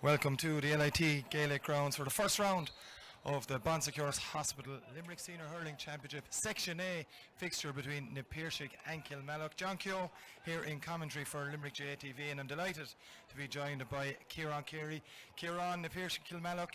Welcome to the LIT Gaelic grounds for the first round of the Bonsecures Hospital Limerick Senior Hurling Championship Section A fixture between Piarsaigh and Kilmallock. John Keogh here in commentary for Limerick JTV, and I'm delighted to be joined by Kieran Carey. Kieran, Piarsaigh, Kilmallock.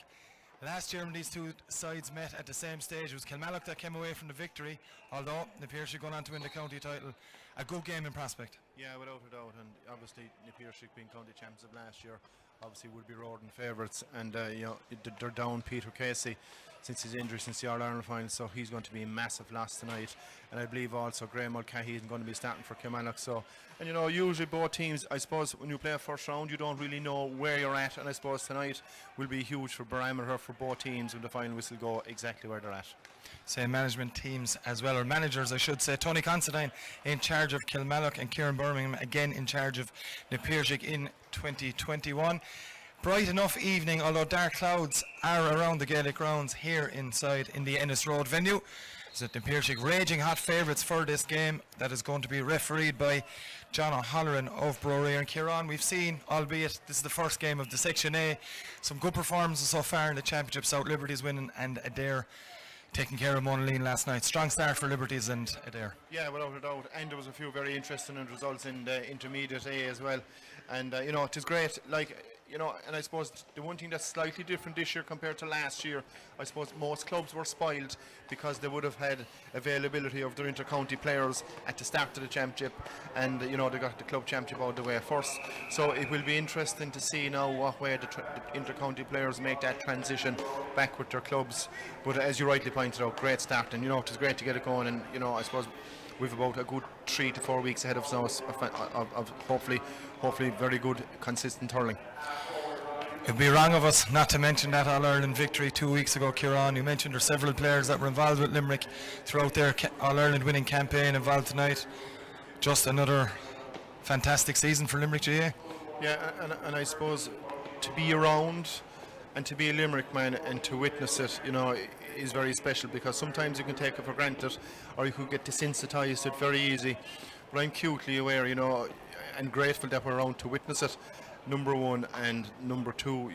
Last year when these two sides met at the same stage, it was Kilmallock that came away from the victory, although Piarsaigh going on to win the county title. A good game in prospect. Yeah, without a doubt, and obviously Piarsaigh being county champions of last year obviously would be roaring favourites, and they're down Peter Casey since his injury since the All-Ireland final, so he's going to be a massive loss tonight. And I believe also Graham Mulcahy isn't going to be starting for Kilmallock. So, and usually both teams, I suppose when you play a first round you don't really know where you're at, and I suppose tonight will be huge for barometer for both teams when the final whistle go exactly where they're at. Same management teams as well, or managers I should say. Tony Considine in charge of Kilmallock and Kieran Birmingham again in charge of Piarsaigh in 2021. Bright enough evening, although dark clouds are around the Gaelic grounds here inside in the Ennis Road venue. So the Piarsaigh raging hot favourites for this game that is going to be refereed by John O'Halloran of Brorey. And Kieran, we've seen, albeit this is the first game of the Section A, some good performances so far in the championship. South Liberties winning and Adair taking care of Monaleen last night. Strong start for Liberties and Adair. Yeah, without a doubt, and there was a few very interesting results in the intermediate A as well. And it is great, and I suppose the one thing that's slightly different this year compared to last year, I suppose most clubs were spoiled because they would have had availability of their inter-county players at the start of the championship, and they got the club championship out of the way first. So it will be interesting to see now what way the inter-county players make that transition back with their clubs. But as you rightly pointed out, great start, and it is great to get it going, and I suppose we've about a good 3 to 4 weeks ahead of us of hopefully very good consistent hurling. It'd be wrong of us not to mention that All-Ireland victory 2 weeks ago, Kieran. You mentioned there are several players that were involved with Limerick throughout their All-Ireland winning campaign involved tonight. Just another fantastic season for Limerick GA. Yeah, and I suppose to be around and to be a Limerick man and to witness it, is very special, because sometimes you can take it for granted or you could get desensitized to it very easy. But I'm acutely aware, and grateful that we're around to witness it, number one, and number two,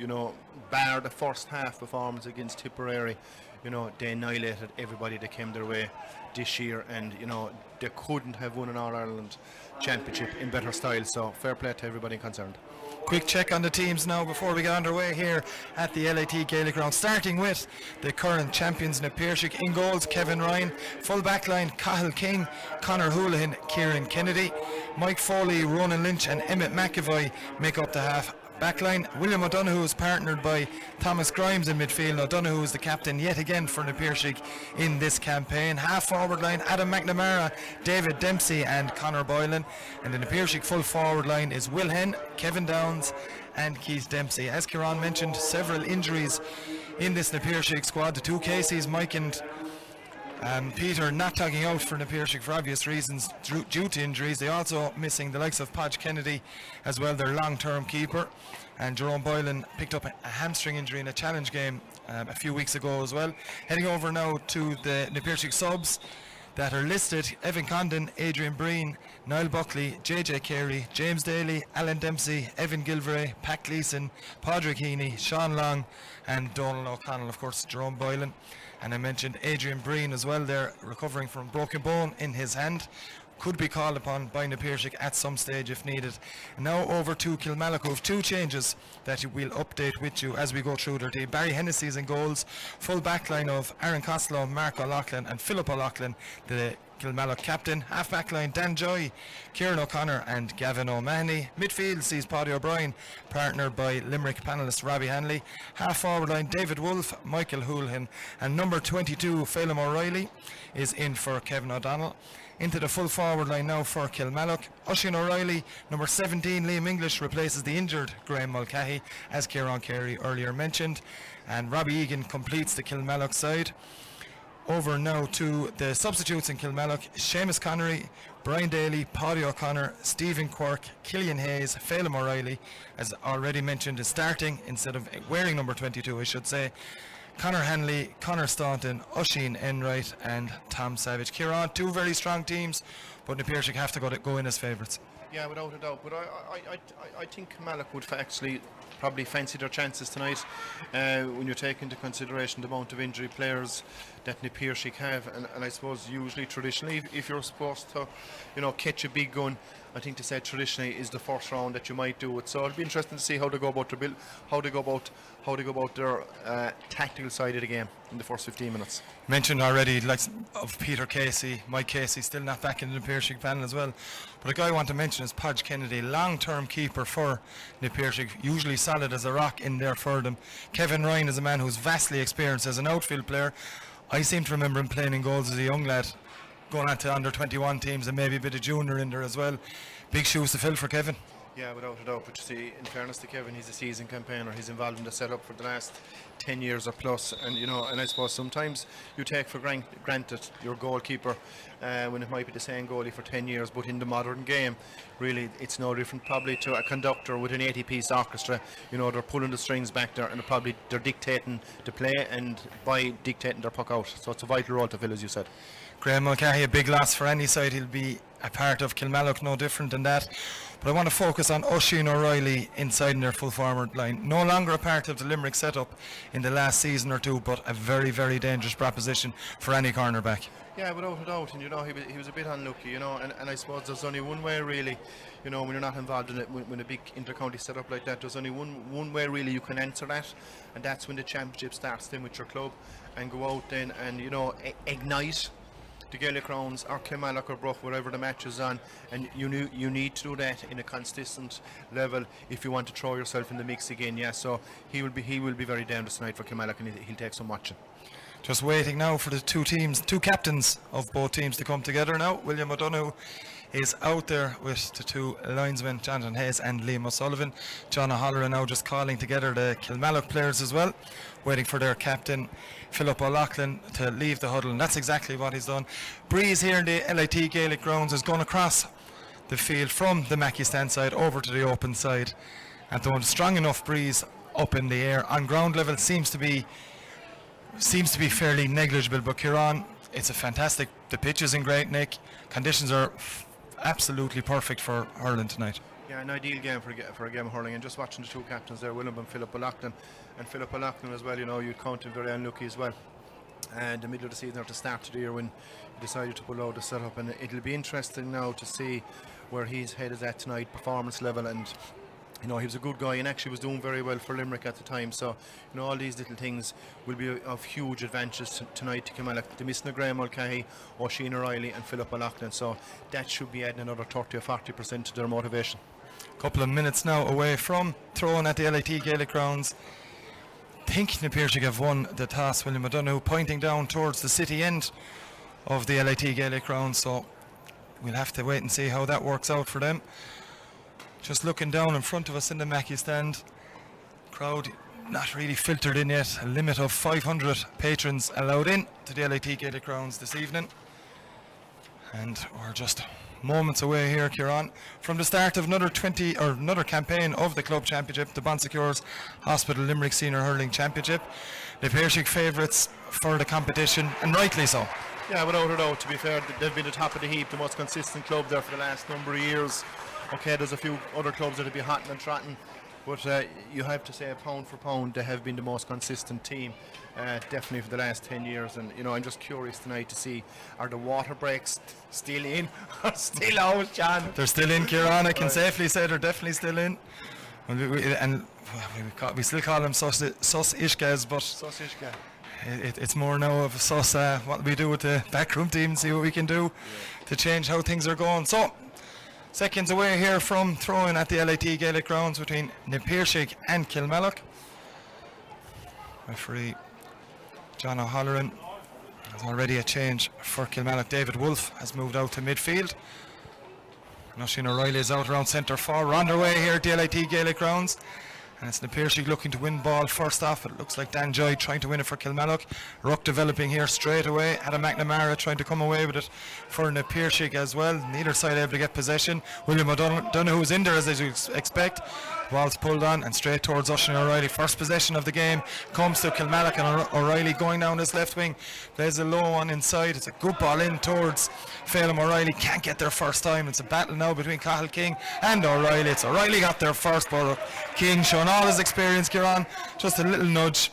bar the first half performance against Tipperary, they annihilated everybody that came their way this year, and they couldn't have won an All-Ireland championship in better style. So fair play to everybody concerned. Quick check on the teams now before we get underway here at the LIT Gaelic ground, starting with the current champions in Piarsaigh. In goals, Kevin Ryan. Full back line, Cathal King, Conor Houlihan, Kieran Kennedy. Mike Foley, Ronan Lynch and Emmett McAvoy make up the half backline. William O'Donoghue is partnered by Thomas Grimes in midfield. O'Donoghue is the captain yet again for Piarsaigh in this campaign. Half forward line, Adam McNamara, David Dempsey and Conor Boylan. And in the Piarsaigh full forward line is Will Henn, Kevin Downs and Keith Dempsey. As Kieran mentioned, several injuries in this Piarsaigh squad. The two Caseys, Mike and Peter, not tagging out for Piarsaigh for obvious reasons due to injuries. They also missing the likes of Podge Kennedy as well, their long-term keeper, and Jerome Boylan picked up a hamstring injury in a challenge game a few weeks ago as well. Heading over now to the Piarsaigh subs that are listed: Evan Condon, Adrian Breen, Niall Buckley, JJ Carey, James Daly, Alan Dempsey, Evan Gilvray, Pat Gleeson, Padraig Heaney, Sean Long and Donald O'Connell, of course Jerome Boylan. And I mentioned Adrian Breen as well there, recovering from broken bone in his hand. Could be called upon by Piarsaigh at some stage if needed. And now over to Kilmallock, who have two changes that we'll update with you as we go through their team. Barry Hennessy's in goals, full back line of Aaron Costello, Mark O'Loughlin and Philip O'Loughlin, the Kilmallock captain. Half back line, Dan Joy, Kieran O'Connor and Gavin O'Mahony. Midfield sees Paddy O'Brien, partnered by Limerick panellist Robbie Hanley. Half forward line, David Wolfe, Michael Houlihan and number 22 Phelim O'Reilly is in for Kevin O'Donnell. Into the full forward line now for Kilmallock, Oisin O'Reilly. Number 17 Liam English replaces the injured Graham Mulcahy, as Kieran Carey earlier mentioned, and Robbie Egan completes the Kilmallock side. Over now to the substitutes in Kilmallock: Seamus Connery, Brian Daly, Paddy O'Connor, Stephen Quirk, Killian Hayes, Phelim O'Reilly, as already mentioned, is starting instead of wearing number 22 I should say. Conor Hanley, Conor Staunton, Oisin Enright and Tom Savage. Kieran, two very strong teams, but Piarsaigh have to go in as favourites. Yeah, without a doubt. But I think Kilmallock would actually probably fancy their chances tonight when you take into consideration the amount of injury players that Piarsaigh have, and I suppose usually traditionally if you're supposed to catch a big gun, I think to say traditionally is the first round that you might do it. So it'll be interesting to see how they go about their build, how they go about their tactical side of the game in the first 15 minutes. Mentioned already like of Peter Casey, Mike Casey still not back in the Piarsaigh panel as well. But a guy I want to mention is Podge Kennedy, long-term keeper for Piarsaigh, usually solid as a rock in there for them. Kevin Ryan is a man who's vastly experienced as an outfield player. I seem to remember him playing in goals as a young lad, going on to under 21 teams and maybe a bit of junior in there as well. Big shoes to fill for Kevin. Yeah, without a doubt. But you see, in fairness to Kevin, he's a seasoned campaigner. He's involved in the setup for the last 10 years or plus. And and I suppose sometimes you take for granted your goalkeeper when it might be the same goalie for 10 years. But in the modern game, really, it's no different probably to a conductor with an 80-piece orchestra. They're pulling the strings back there, and they're dictating the play, and by dictating their puck out. So it's a vital role to fill, as you said. Graham Mulcahy, a big loss for any side. He'll be a part of Kilmallock, no different than that. But I want to focus on Oisin O'Reilly inside in their full forward line. No longer a part of the Limerick setup in the last season or two, but a very, very dangerous proposition for any cornerback. Yeah, without a doubt, and he was a bit unlucky, and I suppose there's only one way really, when you're not involved in it, when a big inter-county setup like that, there's only one way really you can answer that, and that's when the championship starts then with your club, and go out then and ignite the Gaelic Rounds or Kilmallock or Bruck, wherever the match is on, and you need to do that in a consistent level if you want to throw yourself in the mix again. Yeah, so he will be very dangerous tonight for Kilmallock, and he'll take some watching. Just waiting now for the two captains of both teams to come together now. William O'Donoghue is out there with the two linesmen, Jonathan Hayes and Liam O'Sullivan. John O'Halloran now just calling together the Kilmallock players as well, waiting for their captain Philip O'Loughlin to leave the huddle, and that's exactly what he's done. Breeze here in the LIT Gaelic grounds has gone across the field from the Mackey stand side over to the open side, and the one strong enough breeze up in the air on ground level seems to be fairly negligible. But Kieran, it's a fantastic, the pitch is in great nick, conditions are absolutely perfect for hurling tonight. Yeah, an ideal game for a game of hurling, and just watching the two captains there, William and Philip O'Loughlin, as well, you'd count him very unlucky as well. And the middle of the season or to start of the year when he decided to pull out the setup, and it'll be interesting now to see where his head is at tonight, performance level, and he was a good guy and actually was doing very well for Limerick at the time. So all these little things will be of huge advantage tonight to Kilmallock. The missing of Graham Mulcahy, Oisin O'Reilly and Philip O'Loughlin, so that should be adding another 30 or 40% to their motivation. Couple of minutes now away from throwing at the LIT Gaelic grounds. I think Piarsaigh have won the toss. William O'Donoghue pointing down towards the city end of the LIT Gaelic grounds, so we'll have to wait and see how that works out for them. Just looking down in front of us in the Mackey stand, crowd not really filtered in yet. A limit of 500 patrons allowed in to the LIT Gaelic grounds this evening, and we're just moments away here, Kieran, from the start of another campaign of the club championship, the Bon Secours Hospital Limerick Senior Hurling Championship. The Piarsaigh favourites for the competition, and rightly so. Yeah, without a doubt. To be fair, they've been the top of the heap, the most consistent club there for the last number of years. Okay, there's a few other clubs that will be hotting and trotting, but you have to say, pound for pound, they have been the most consistent team, definitely for the last 10 years. And I'm just curious tonight to see, are the water breaks still in or still out, John? They're still in, Kieran. I can safely say they're definitely still in. We still call them sus ishkas, but it's more now of a sus what we do with the backroom team, see what we can do to change how things are going. So seconds away here from throwing at the LIT Gaelic grounds between Piarsaigh and Kilmallock. Referee John O'Halloran has already a change for Kilmallock. David Wolfe has moved out to midfield. Oisin O'Reilly is out around centre forward. We're on their way here at the LIT Gaelic grounds, and it's Piarsaigh looking to win ball first off. It looks like Dan Joy trying to win it for Kilmallock. Ruck developing here straight away. Adam McNamara trying to come away with it for Piarsaigh as well. Neither side able to get possession. William O'Donoghue is in there, as you expect. Ball's pulled on and straight towards Oisin O'Reilly. First possession of the game comes to Kilmallock, and O'Reilly going down his left wing. There's a low one inside. It's a good ball in towards Phelim O'Reilly. Can't get there first time. It's a battle now between Cathal King and O'Reilly. It's O'Reilly got there first, but King showing all his experience, Kieran. Just a little nudge.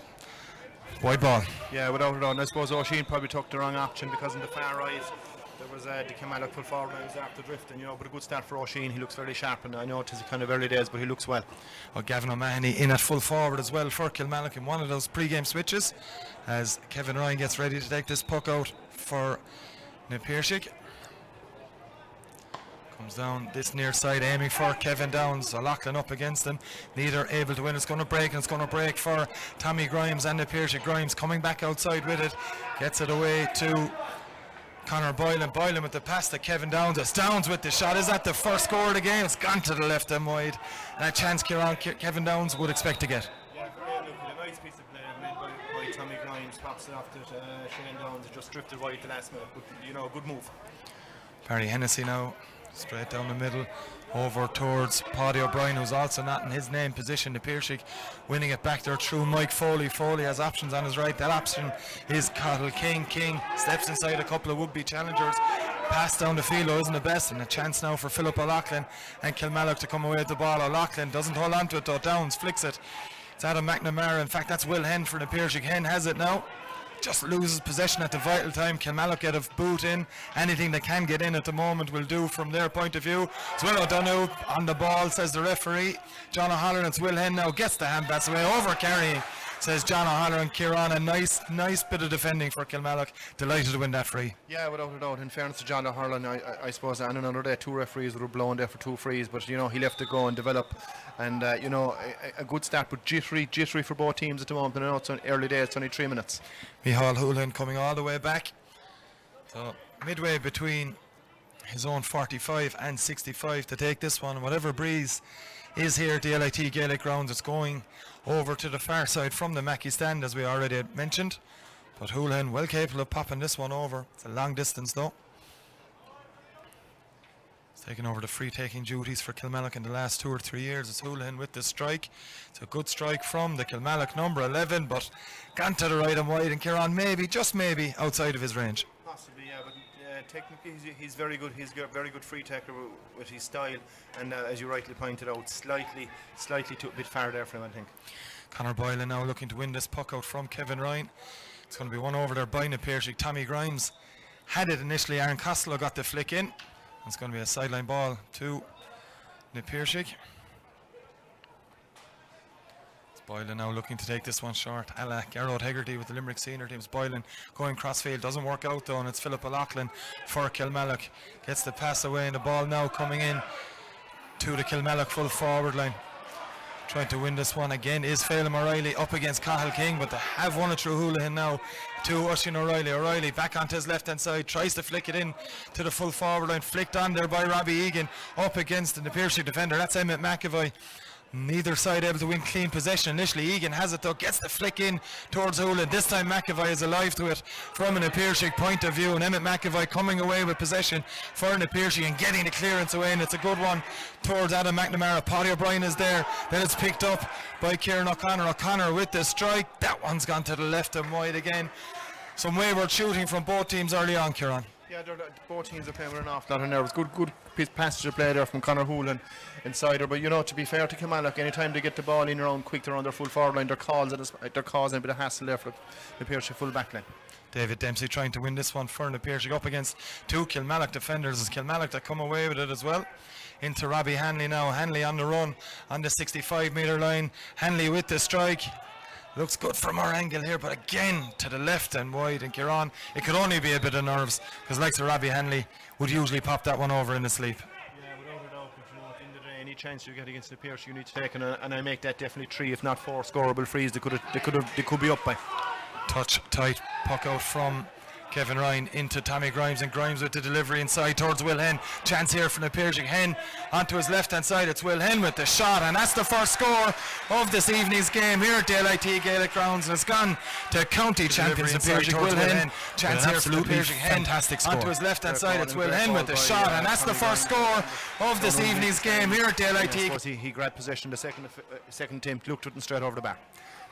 Wide ball. Yeah, without a doubt. And I suppose O'Sheen probably took the wrong option because in the far right there was the Kilmallock full forward and he was after drifting, but a good start for O'Sheen. He looks very sharp, and I know it is kind of early days, but he looks well. Well, Gavin O'Mahony in at full forward as well for Kilmallock in one of those pre-game switches as Kevin Ryan gets ready to take this puck out for Piarsaigh. Comes down this near side, aiming for Kevin Downs. O'Loughlin up against him. Neither able to win. It's going to break, and it's going to break for Tommy Grimes and Piarsaigh. Grimes coming back outside with it. Gets it away to Conor Boylan. Boylan with the pass to Kevin Downs. It's Downs with the shot. Is that the first score of the game? It's gone to the left and wide. And a chance Kevin Downs would expect to get. Yeah, a nice piece of play made by Tommy Grimes. Pops it off to Shane Downs. It just drifted wide the last minute. But, good move. Barry Hennessy now. Straight down the middle, over towards Paddy O'Brien, who's also not in his name position. The Piarsaigh winning it back there through Mike Foley. Foley has options on his right. That option is Cathal King. King steps inside a couple of would-be challengers. Pass down the field isn't the best, and a chance now for Philip O'Loughlin and Kilmallock to come away with the ball. O'Loughlin doesn't hold on to it though. Downs flicks it. It's Adam McNamara. In fact, that's Will Henn for the Piarsaigh. Henn has it now. Just loses possession at the vital time. Kilmallock get a boot in. Anything they can get in at the moment will do from their point of view. It's Will O'Donoghue on the ball, says the referee. John O'Halloran. It's Will Henn now gets the hand pass away, over carrying, says John O'Halloran. Kieran, a nice bit of defending for Kilmallock. Delighted to win that free. Yeah, without a doubt. In fairness to John O'Halloran, I suppose on another day 2 referees would have blown there for 2 frees, but he left it go and develop, and a good start, but jittery for both teams at the moment. And I know it's early days, it's only 3 minutes. Micheál Houlihan coming all the way back, so midway between his own 45 and 65 to take this one. Whatever breeze is here at the LIT Gaelic grounds, it's going over to the far side from the Mackey stand, as we already had mentioned, but Houlihan well capable of popping this one over. It's a long distance though. He's taken over the free taking duties for Kilmallock in the last 2 or 3 years. It's Houlihan with the strike. It's a good strike from the Kilmallock number 11, but gone to the right and wide, and Kieran just maybe outside of his range. Possibly, yeah, but technically he's very good. He's got very good free taker with his style, and as you rightly pointed out, slightly too a bit far there for him, I think. Conor Boylan now looking to win this puck out from Kevin Ryan. It's going to be one over there by Piarsaigh. Tommy Grimes had it initially. Aaron Costello got the flick in. It's going to be a sideline ball to Piarsaigh. Boylan now looking to take this one short. Garrod Hegarty with the Limerick senior teams. Boylan going crossfield, doesn't work out though, and it's Philip O'Loughlin for Kilmallock. Gets the pass away, and the ball now coming in to the Kilmallock full forward line. Trying to win this one again is Phelim O'Reilly up against Cathal King, but they have won it through Houlihan now to Oisín O'Reilly. O'Reilly back onto his left hand side, tries to flick it in to the full forward line, flicked on there by Robbie Egan up against the Piarsaigh defender. That's Emmett McAvoy. Neither side able to win clean possession initially. Egan has it though, gets the flick in towards Houlihan. This time McAvoy is alive to it from an Piarsaigh point of view, and Emmett McAvoy coming away with possession for an Piarsaigh and getting the clearance away, and it's a good one towards Adam McNamara. Paddy O'Brien is there, then it's picked up by Kieran O'Connor. O'Connor with the strike. That one's gone to the left and wide again. Some wayward shooting from both teams early on, Kieran. Yeah, both teams are playing with an awful lot of nerves. Good passage of play there from Conor Houlihan inside her. But to be fair to Kilmallock, anytime they get the ball in around quick, they're on their full forward line. They're causing a bit of hassle there for the Piarsaigh full back line. David Dempsey trying to win this one for the Piarsaigh up against 2 Kilmallock defenders. It's Kilmallock that come away with it as well. Into Robbie Hanley now. Hanley on the run on the 65-metre line. Hanley with the strike. Looks good from our angle here, but again to the left and wide. And Kieran, it could only be a bit of nerves, because like Robbie Hanley would usually pop that one over in his sleep. Yeah, without a doubt. But at the end of the day, any chance you get against the Piarsaigh, you need to take, and I make that definitely 3, if not 4 scoreable frees. They could be up by. Touch tight puck out from Kevin Ryan into Tommy Grimes, and Grimes with the delivery inside towards Will Henn. Chance here from the Piarsaigh. Henn onto his left hand side. It's Will Henn with the shot, and that's the first score of this evening's game here at the LIT Gaelic grounds, and it's gone to county champions the Piarsaigh. Will Henn. Chance here from the Piarsaigh. Henn onto his left hand side. It's Will Henn with the shot, and that's the first score of this evening's game here at the LIT. He grabbed possession the second attempt, looked at it and straight over the bar.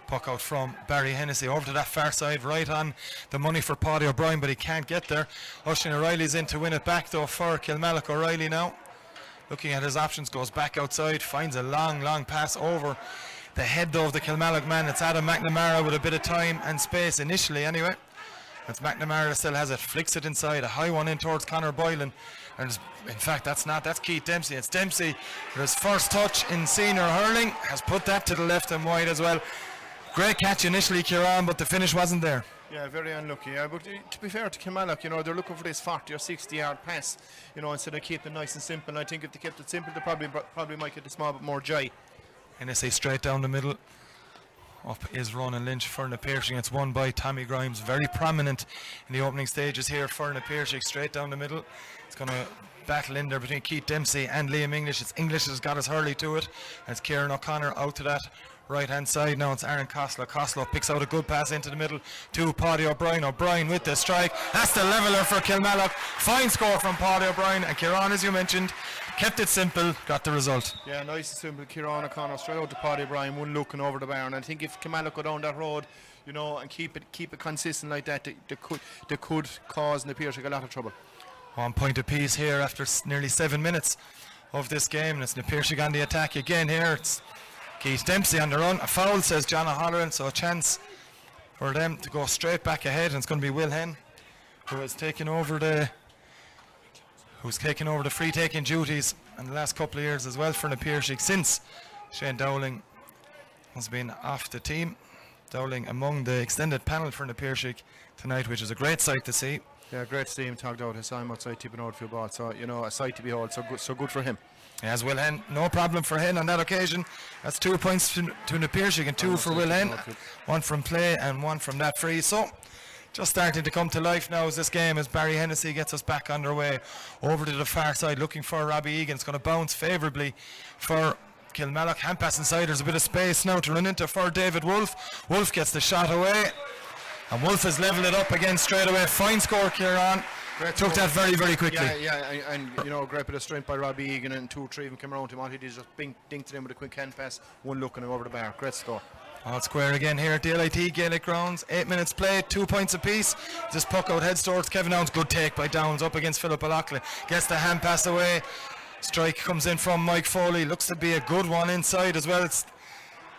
Puck out from Barry Hennessy over to that far side, right on the money for Paddy O'Brien, but he can't get there. Oisín O'Reilly's in to win it back though for Kilmallock. O'Reilly now looking at his options, goes back outside, finds a long pass over the head though of the Kilmallock man. It's Adam McNamara with a bit of time and space initially anyway. It's McNamara still has it, flicks it inside, a high one in towards Conor Boylan. And in fact, that's Keith Dempsey. It's Dempsey with his first touch in senior hurling, has put that to the left and wide as well. Great catch initially, Kieran, but the finish wasn't there. Yeah, very unlucky. Yeah, but to be fair to Kilmallock, they're looking for this 40 or 60 yard pass, instead of keeping it nice and simple. And I think if they kept it simple, they probably might get a small bit more joy. NSA straight down the middle. Up is Ronan Lynch. Ferna Piarsaigh. It's won by Tommy Grimes. Very prominent in the opening stages here. Ferna Piarsaigh straight down the middle. It's going to battle in there between Keith Dempsey and Liam English. It's English has got his hurley to it. As Kieran O'Connor out to that right hand side. Now it's Aaron Costello. Costello picks out a good pass into the middle to Paddy O'Brien. O'Brien with the strike. That's the leveller for Kilmallock. Fine score from Paddy O'Brien. And Kieran, as you mentioned, kept it simple, got the result. Yeah, nice and simple. Kieran O'Connor straight out to Paddy O'Brien, one looking over the bar. And I think if Kilmallock go down that road, and keep it consistent like that, they could cause the Piarsaigh a lot of trouble. 1 point apiece here after nearly 7 minutes of this game. And it's Piarsaigh on the attack again here. It's Keith Dempsey on the run. A foul, says John O'Halloran, so a chance for them to go straight back ahead. And it's going to be Will Henn who has taken over the free taking duties in the last couple of years as well for the Piarsaigh since Shane Dowling has been off the team. Dowling among the extended panel for the Piarsaigh tonight, which is a great sight to see. Yeah, great to see him tugged out his time outside tipping out a few balls. So, a sight to behold. So good for him. As Will Henn, no problem for Henn on that occasion. That's 2 points to the Piarsaigh and 2 for Will Henn. 1 from play and 1 from that free. So just starting to come to life now as this game, as Barry Hennessy gets us back underway. Over to the far side looking for Robbie Egan. It's going to bounce favourably for Kilmallock. Hand pass inside, there's a bit of space now to run into for David Wolfe. Wolfe gets the shot away and Wolfe has levelled it up again straight away. Fine score, Kieran. Took that very, very quickly. And great bit of strength by Robbie Egan, and 2 or 3 of them came around him. All he did is just dinked it in with a quick hand pass, one look and him over the bar. Great score. All square again here at the LIT Gaelic Grounds. 8 minutes played, 2 towards apiece. This puck out heads towards Kevin Downs. Good take by Downs up against Philip O'Loughlin. Gets the hand pass away. Strike comes in from Mike Foley. Looks to be a good one inside as well. It's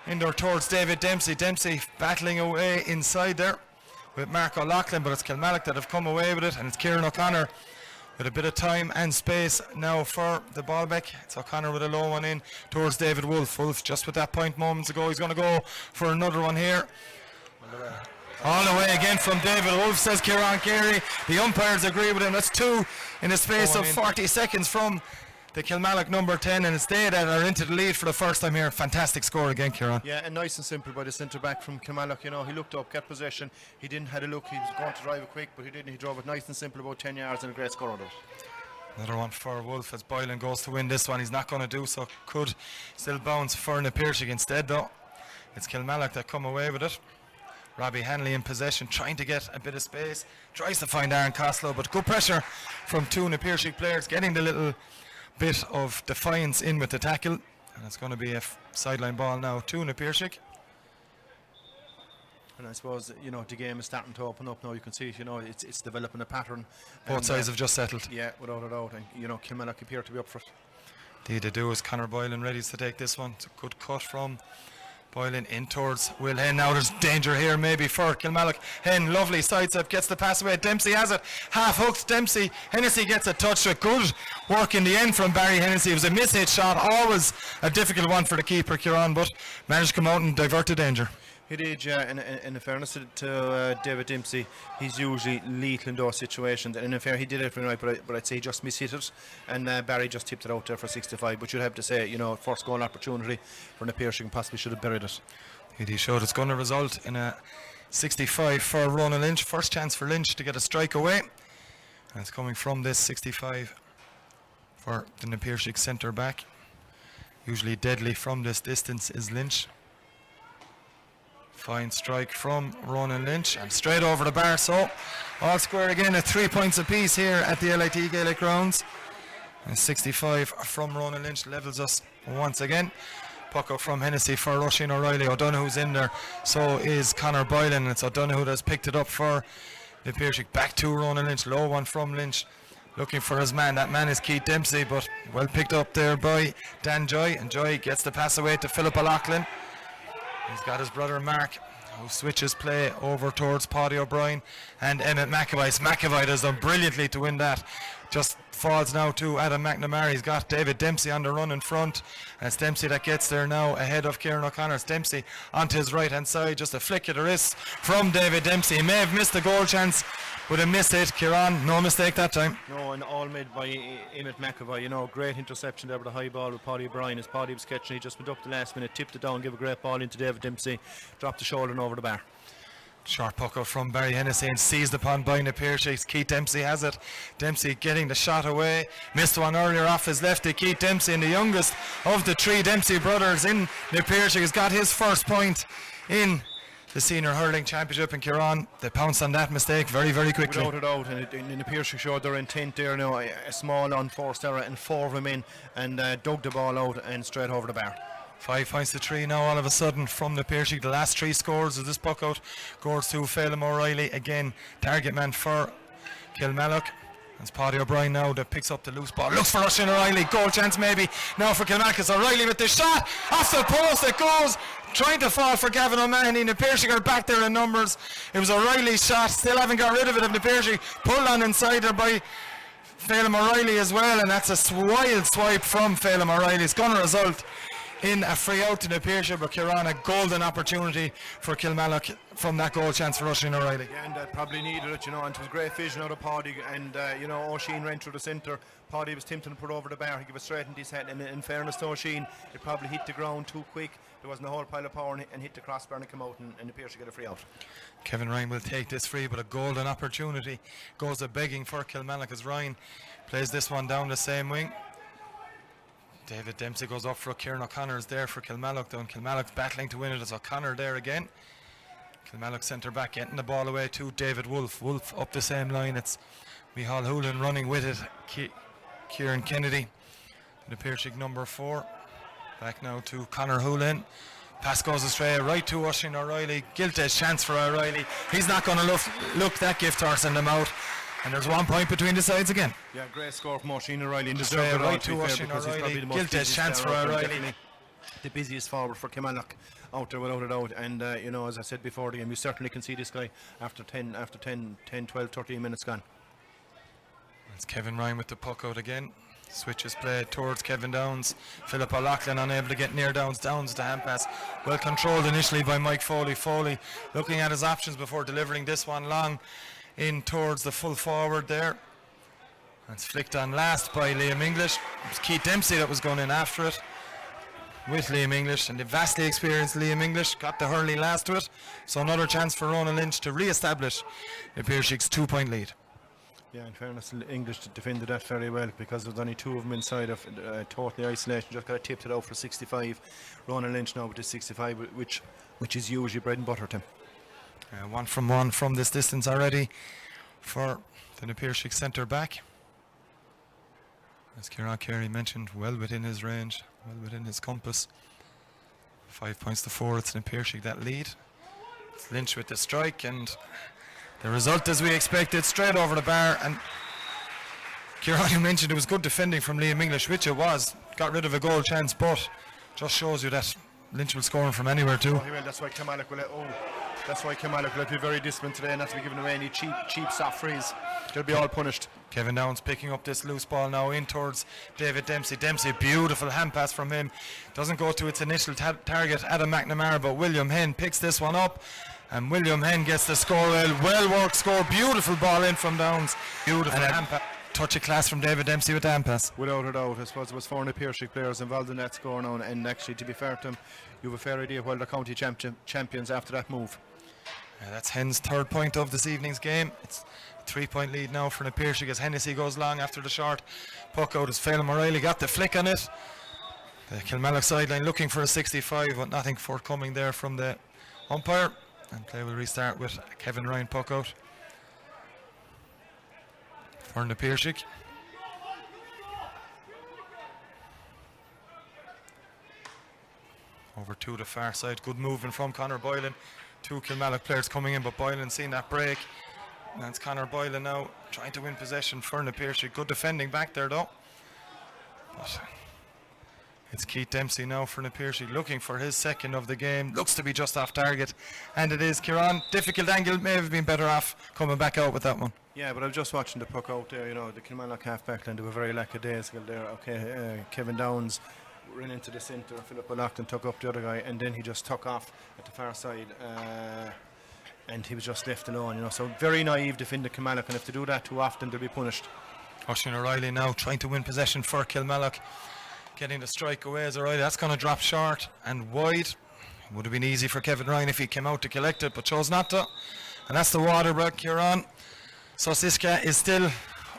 in there towards David Dempsey. Dempsey battling away inside there with Mark O'Loughlin, but it's Kilmallock that have come away with it, and it's Kieran O'Connor with a bit of time and space now for the ball back. It's O'Connor with a low one in towards David Wolfe. Wolfe just with that point moments ago. He's going to go for another one here. All the way again from David Wolfe, says Kieran Carey. The umpires agree with him. That's 2 in the space of 40 seconds from the Kilmallock number 10, and it's they that are into the lead for the first time here. Fantastic score again, Kieran. Yeah, and nice and simple by the centre back from Kilmallock. He looked up, got possession. He didn't have a look. He was going to drive it quick, but he didn't. He drove it nice and simple, about 10 yards, and a great score out of it. Another one for Wolfe as Boylan goes to win this one. He's not going to do so. Could still bounce for Piarsaigh instead, though. It's Kilmallock that come away with it. Robbie Hanley in possession, trying to get a bit of space. Tries to find Aaron Costello, but good pressure from 2 Piarsaigh players, getting the little bit of defiance in with the tackle, and it's going to be a sideline ball now to Piarsaigh. And I suppose the game is starting to open up now. You can see it's developing a pattern. Both sides have just settled. Yeah, without a doubt, and Kilmallock appear to be up for it. Indeed they do, as Conor Boylan ready to take this one. It's a good cut from Boylan in towards Will Henn. Now there's danger here maybe for Kilmallock. Henn, lovely sidestep, gets the pass away. Dempsey has it, half hooked. Dempsey, Hennessy gets a touch. So good work in the end from Barry Hennessy. It was a mishit shot, always a difficult one for the keeper, Kieran, but managed to come out and divert the danger. He did, yeah, and in fairness to David Dempsey, he's usually lethal in those situations, and in fair he did everything right, but I'd say he just mishit it, and Barry just tipped it out there for 65, but you'd have to say, first goal opportunity for the Piarsaigh and possibly should have buried it. He showed it's going to result in a 65 for Ronan Lynch. First chance for Lynch to get a strike away, and it's coming from this 65 for the Piarsaigh centre back. Usually deadly from this distance is Lynch. Fine strike from Ronan Lynch and straight over the bar. So all square again at 3 points apiece here at the LIT Gaelic Grounds. And 65 from Ronan Lynch levels us once again. Puck out from Hennessy for Roisin O'Reilly. O'Donoghue's in there, so is Conor Boylan, and it's O'Donoghue that's picked it up for the Piarsaigh. Back to Ronan Lynch, low one from Lynch, looking for his man. That man is Keith Dempsey, but well picked up there by Dan Joy, and Joy gets the pass away to Philip O'Loughlin. He's got his brother Mark, who switches play over towards Paddy O'Brien and Emmett McAvoy. McAvoy has done brilliantly to win that. Just falls now to Adam McNamara. He's got David Dempsey on the run in front, and it's Dempsey that gets there now ahead of Kieran O'Connor. It's Dempsey onto his right hand side, just a flick of the wrist from David Dempsey. He may have missed the goal chance, but a missed it. Kieran, no mistake that time. No, and all made by Emmett McAvoy. You know, great interception there with a high ball with Paddy O'Brien. As Paddy was catching, he just went up the last minute, tipped it down, gave a great ball into David Dempsey, dropped the shoulder and over the bar. Short puck out from Barry Hennessy and seized upon by Piarsaigh. Keith Dempsey has it. Dempsey getting the shot away. Missed one earlier off his lefty. Keith Dempsey, and the youngest of the three Dempsey brothers in Piarsaigh, has got his first point in the Senior Hurling Championship. And Kieran, they pounced on that mistake very, very quickly. Without a doubt, and the Piarsaigh showed their intent there now. A small unforced error, and 4 of them in, and dug the ball out and straight over the bar. 5 points to 3 now all of a sudden from the Piarsaigh. The last 3 scores of this puck out goes to Phelim O'Reilly. Again, target man for Kilmallock. It's Paddy O'Brien now that picks up the loose ball. Looks for Oisin O'Reilly. Goal chance maybe now for Kilmallock. It's O'Reilly with the shot. Off the post it goes. Trying to fall for Gavin O'Mahony. The Piarsaigh are back there in numbers. It was O'Reilly's shot. Still haven't got rid of it. Of the Piarsaigh pulled on inside there by Phelim O'Reilly as well. And that's a wild swipe from Phelim O'Reilly. It's going to result in a free out to the Piarsaigh, but Kieran, a golden opportunity for Kilmallock from that goal chance for Oisin O'Reilly. Yeah, and that probably needed it, you know, and it was great vision out of Paddy, and you know, Oisin ran through the centre. Paddy was tempting to put over the bar. He gave it straight into his head, and in fairness to Oisin, it probably hit the ground too quick. There wasn't a whole pile of power, and hit the crossbar and come out, and the Piarsaigh get a free out. Kevin Ryan will take this free, but a golden opportunity goes a begging for Kilmallock as Ryan plays this one down the same wing. David Dempsey goes up for Kieran O'Connor is there for Kilmallock, though, and Kilmallock's battling to win it. As O'Connor there again. Kilmallock centre back getting the ball away to David Wolfe. Wolfe up the same line. It's Micheál Hoolan running with it. Kieran Kennedy, the Piarsaigh number 4. Back now to Conor Hoolan. Pass goes astray right to Oisin O'Reilly. Guilty chance for O'Reilly. He's not going to look that gift horse in them out. And there's 1 point between the sides again. Yeah, great score from Oisin O'Reilly. And deserved it right to Oisin O'Reilly. Guilty chance for O'Reilly. The busiest forward for Kilmallock out there without a doubt. And you know, as I said before the game, you certainly can see this guy after 10, 12, 13 minutes gone. It's Kevin Ryan with the puck out again. Switches play towards Kevin Downs. Philip O'Loughlin unable to get near Downs. Downs the hand pass. Well controlled initially by Mike Foley. Foley looking at his options before delivering this one long in towards the full forward there. It's flicked on last by Liam English. It was Keith Dempsey that was going in after it with Liam English, and the vastly experienced Liam English got the hurley last to it. So another chance for Ronan Lynch to re-establish the Piarsaig's 2-point lead. Yeah, in fairness, English defended that very well, because there was only 2 of them inside of totally isolation. Just got tipped it out for 65. Ronan Lynch now with the 65, which is usually bread and butter to him. 1 from 1 from this distance already for the Piarsaigh centre back. As Kieran Carey mentioned, well within his range, well within his compass. 5 points to 4, it's the Piarsaigh that lead. It's Lynch with the strike, and the result as we expected, straight over the bar. And Kieran, you mentioned it was good defending from Liam English, which it was. Got rid of a goal chance, but just shows you that Lynch will score from anywhere too. Oh, he will. That's why Kilmallock will be very disciplined today, and not to be giving away any cheap soft frees. They'll be all punished. Kevin Downs picking up this loose ball now in towards David Dempsey. Dempsey, beautiful hand pass from him. Doesn't go to its initial target, Adam McNamara, but William Henn picks this one up. And William Henn gets the score. Well worked score. Beautiful ball in from Downs. Beautiful hand pass. Touch of class from David Dempsey with the hand pass. Without a doubt. I suppose there was 4 Piarsaigh players involved in that score now. And actually, to be fair to them, you have a fair idea where the county champions after that move. That's Henn's 3rd point of this evening's game. It's a 3-point lead now for the Piarsaigh as Hennessy goes long after the short puck out as Phelim O'Reilly got the flick on it. The Kilmallock sideline looking for a 65, but nothing forthcoming there from the umpire. And play will restart with Kevin Ryan puck out for the Piarsaigh. Over to the far side. Good movement from Conor Boylan. 2 Kilmallock players coming in, but Boylan seen that break. And it's Conor Boylan now trying to win possession for the Piarsaigh. Good defending back there though. But It's Keith Dempsey now for Piarsaigh, looking for his second of the game. Looks to be just off target, and it is. Kieran, difficult angle, may have been better off coming back out with that one. Yeah, but I was just watching the puck out there, the Kilmallock half-back line, they were very lackadaisical there. Okay, Kevin Downs ran into the centre, Philip O'Loughlin took up the other guy, and then he just took off at the far side, and he was just left alone, So very naive defender Kilmallock, and if they do that too often, they'll be punished. Oisin O'Reilly now trying to win possession for Kilmallock. Getting the strike away as O'Reilly. That's going to drop short and wide. Would have been easy for Kevin Ryan if he came out to collect it, but chose not to. And that's the water break you're on. So Siska is still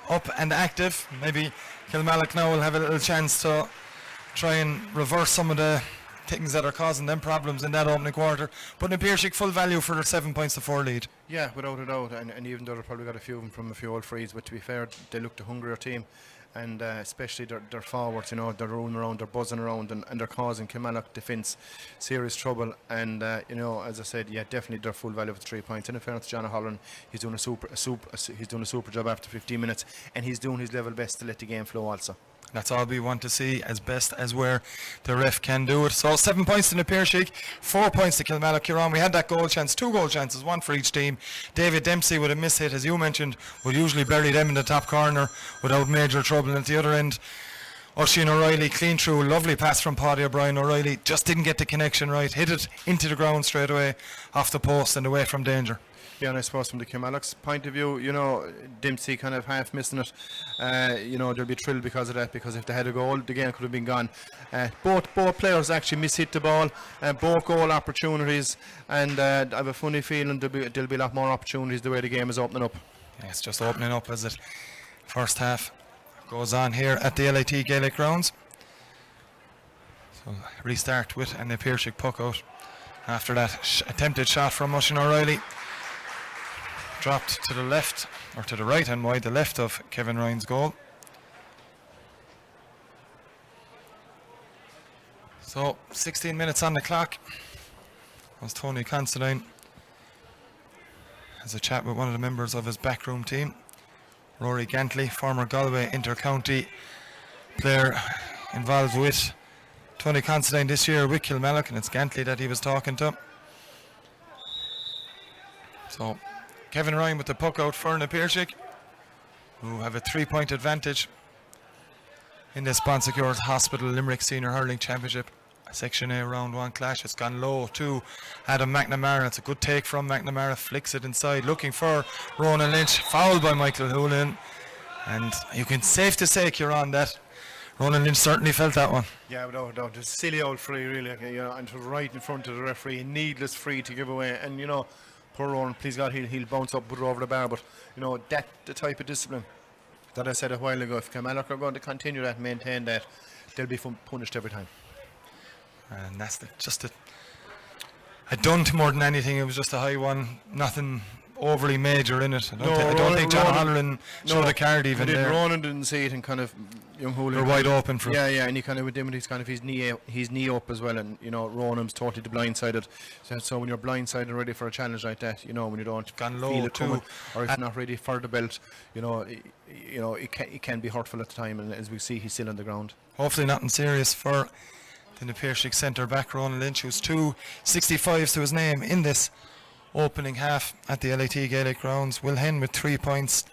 up and active. Maybe Kilmallock now will have a little chance to try and reverse some of the things that are causing them problems in that opening quarter. But Piarsaigh full value for their 7 points to 4 lead. Yeah, without a doubt. And even though they probably got a few of them from a few old frees, but to be fair, they look the hungrier team. And especially their forwards, they're rolling around, they're buzzing around, and they're causing Kilmallock defence serious trouble. And as I said, yeah, definitely they're full value for 3 points. And in fairness to John O'Halloran, he's doing a super job after 15 minutes, and he's doing his level best to let the game flow also. That's all we want to see, as best as where the ref can do it. So 7 points to Piarsaigh, 4 points to Kilmallock. Kieran, we had that goal chance, 2 goal chances, 1 for each team. David Dempsey with a miss hit, as you mentioned, would usually bury them in the top corner without major trouble. And at the other end, Oisin O'Reilly clean through, lovely pass from Paddy O'Brien. O'Reilly just didn't get the connection right, hit it into the ground straight away, off the post and away from danger. Yeah, and I suppose from the Kilmallock's point of view, Dempsey kind of half missing it. They'll be thrilled because of that, because if they had a goal, the game could have been gone. Both players actually mishit the ball, both goal opportunities, and I have a funny feeling there'll be a lot more opportunities the way the game is opening up. Yeah, it's just opening up as it first half goes on here at the LIT Gaelic grounds. So restart with and the Piarsaigh puck out. After that attempted shot from Oisin O'Reilly. Dropped to the left, or to the right and wide, the left of Kevin Ryan's goal. So 16 minutes on the clock. As Tony Considine has a chat with one of the members of his backroom team, Rory Gantley, former Galway inter-county player involved with Tony Considine this year with Kilmallock, and it's Gantley that he was talking to. So Kevin Ryan with the puck out for Piarsaigh, who have a 3-point advantage in the Bon Secours Hospital Limerick Senior Hurling Championship Section A Round 1 clash. It's gone low to Adam McNamara. It's a good take from McNamara, flicks it inside, looking for Ronan Lynch, fouled by Michael Houlihan. And you can safe to say, Kieran, that Ronan Lynch certainly felt that one. Yeah, without doubt. It's a silly old free, really, and right in front of the referee, a needless free to give away. And poor Ronan, please God, he'll bounce up, put it over the bar. But that the type of discipline that I said a while ago. If Kilmallock are going to continue that, maintain that, they'll be punished every time. And that's a dunt more than anything. It was just a high one, nothing overly major in it. I don't think John O'Halloran showed a card even there. Ronan didn't see it, and kind of young Houlihan. They're wide open for. Yeah, and he kind of with him, he's kind of his knee up as well, and Ronan's totally blindsided. So when you're blindsided and ready for a challenge like that, when you don't feel it coming, or if not ready for the belt, it can be hurtful at the time. And as we see, he's still on the ground. Hopefully nothing serious for the Piarsaigh centre back, Ronan Lynch, who's 265s to his name in this opening half at the LIT Gaelic grounds. Will Hen with 3 points,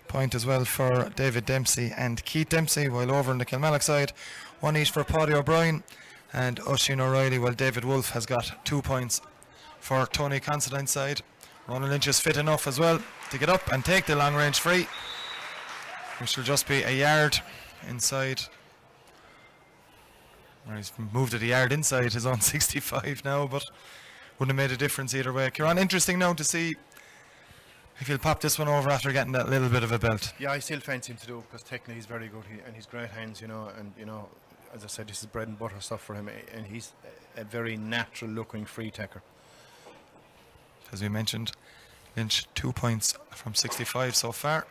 point as well for David Dempsey and Keith Dempsey, while over on the Kilmallock side, 1 each for Paddy O'Brien and Oisin O'Reilly, while David Wolfe has got 2 points for Tony Considine's side. Ronan Lynch is fit enough as well to get up and take the long range free, which will just be a yard inside. He's moved it a yard inside his own 65 now, but wouldn't have made a difference either way. Kieran, interesting now to see if he'll pop this one over after getting that little bit of a belt. Yeah, I still fancy him to do it, because technically he's very good, and he's great hands, and as I said, this is bread and butter stuff for him, and he's a very natural looking free taker. As we mentioned, Lynch 2 points from 65 so far.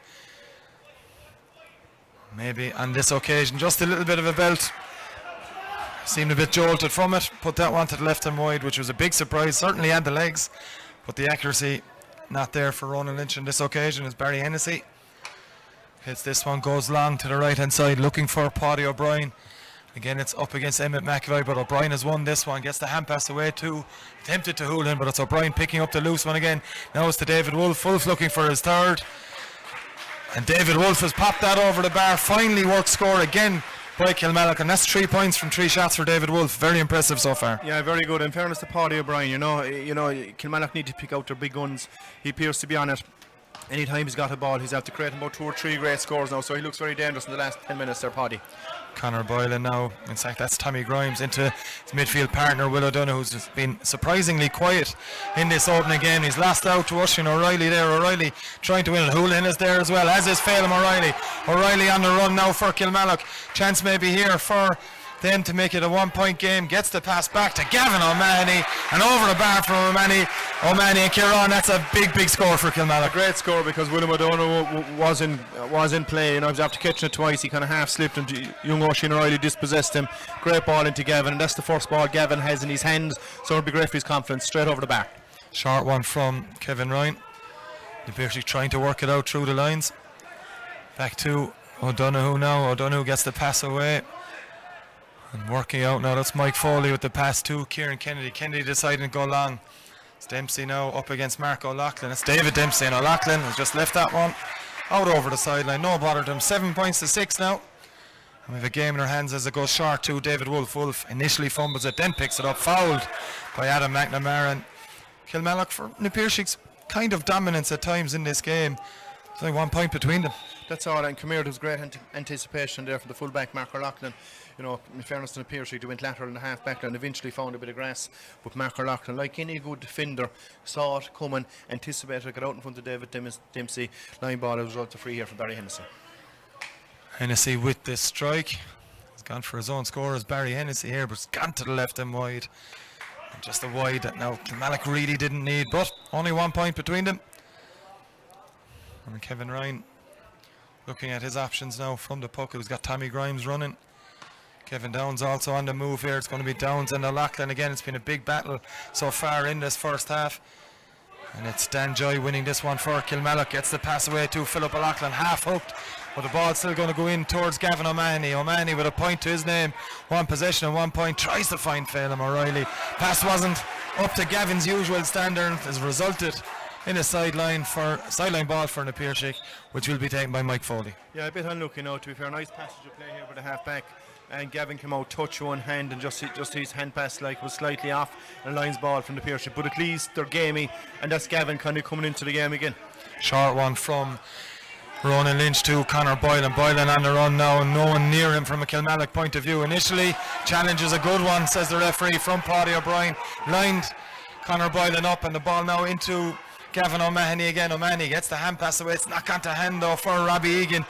Maybe on this occasion just a little bit of a belt. Seemed a bit jolted from it, put that one to the left and wide, which was a big surprise. Certainly had the legs, but the accuracy not there for Ronan Lynch on this occasion. As Barry Hennessy hits this one, goes long to the right hand side, looking for Paddy O'Brien, Again, it's up against Emmett McAvoy, but O'Brien has won this one. Gets the hand pass away too. Attempted to Houlihan, but it's O'Brien picking up the loose one again. Now it's to David Wolfe. Wolfe looking for his third. And David Wolfe has popped that over the bar. Finally worked score again by Kilmallock, and that's 3 points from 3 shots for David Wolfe. Very impressive so far. Yeah, very good. In fairness to Paddy O'Brien, you know, Kilmallock need to pick out their big guns. He appears to be on it. Anytime he's got a ball, he's after creating about 2 or 3 great scores now, so he looks very dangerous in the last 10 minutes there, Paddy. Conor Boylan now, in fact that's Tommy Grimes into his midfield partner Will O'Donoghue, who's been surprisingly quiet in this opening game. He's lost out to Oisin O'Reilly there. O'Reilly trying to win it. Houlihan is there as well, as is Phelim O'Reilly. O'Reilly on the run now for Kilmallock. Chance maybe here for them to make it a 1-point game. Gets the pass back to Gavin O'Mahony, and over the bar from O'Mahony and Kieran. That's a big score for Kilmallock. A great score, because William O'Donoghue was in play, and I was after catching it twice. He kind of half slipped and young Oisin O'Reilly dispossessed him. Great ball into Gavin, and that's the first ball Gavin has in his hands, so it'll be great for his confidence. Straight over the bar. Short one from Kevin Ryan. They're basically trying to work it out through the lines. Back to O'Donoghue now. O'Donoghue gets the pass away. And working out now, that's Mike Foley with the pass to Kieran Kennedy. Kennedy deciding to go long. It's Dempsey now up against Mark O'Loughlin. It's David Dempsey, and O'Loughlin has just left that one out over the sideline. No bother to him. 7 points to 6 now. And we have a game in our hands as it goes short to David Wolfe. Wolfe initially fumbles it, then picks it up. Fouled by Adam McNamara. And Kilmallock, for Na Piarsaig's kind of dominance at times in this game. There's only 1 point between them. That's all, and come here, there was great anticipation there for the fullback Mark O'Loughlin. You know, in fairness to Na Piarsaigh, they went lateral in the half back and eventually found a bit of grass. But Mark O'Loughlin, like any good defender, saw it coming, anticipated, got out in front of David Dempsey. Line ball, a result of free here for Barry Hennessy. Hennessy with this strike. He's gone for his own score as Barry Hennessy here, but it's gone to the left and wide. And just a wide that now Kilmallock really didn't need, but only 1 point between them. And Kevin Ryan looking at his options now from the puck. He's got Tommy Grimes running. Kevin Downs also on the move here. It's going to be Downs and O'Loughlin again. It's been a big battle so far in this first half. And it's Dan Joy winning this one for Kilmallock. Gets the pass away to Philip O'Loughlin, half hooked. But the ball's still going to go in towards Gavin O'Mahony. O'Mahony with a point to his name. 1 possession and 1 point. Tries to find Phelim O'Reilly. Pass wasn't up to Gavin's usual standard. Has resulted in a sideline ball for Na Piarsaigh, which will be taken by Mike Foley. Yeah, a bit unlucky now, to be fair. Nice passage of play here with the half back. And Gavin came out, touch one hand, and just his hand pass was slightly off, and a lines ball from the Piarsaigh. But at least they're gamey, and that's Gavin kind of coming into the game again. Short one from Ronan Lynch to Conor Boylan. Boylan on the run now, and no one near him from a Kilmallock point of view. Initially, challenge is a good one, says the referee, from Paddy O'Brien. Lined Conor Boylan up, and the ball now into Gavin O'Mahony again. O'Mahony gets the hand pass away. It's not gone to hand though for Robbie Egan.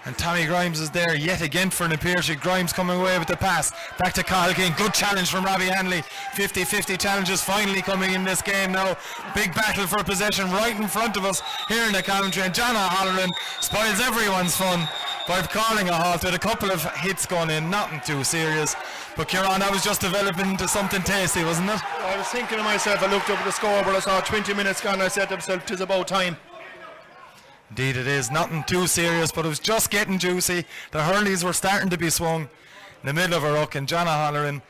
And Tommy Grimes is there yet again for Na Piarsaigh. Grimes coming away with the pass. Back to Cathal King. Good challenge from Robbie Hanley. 50-50 challenges finally coming in this game now. Big battle for possession right in front of us here in the commentary. And John O'Halloran spoils everyone's fun by calling a halt with a couple of hits going in. Nothing too serious. But Kieran, that was just developing into something tasty, wasn't it? I was thinking to myself, I looked up at the scoreboard, I saw 20 minutes gone, I said to myself, 'tis about time. Indeed it is. Nothing too serious, but it was just getting juicy. The hurleys were starting to be swung in the middle of a ruck, and John O'Halloran,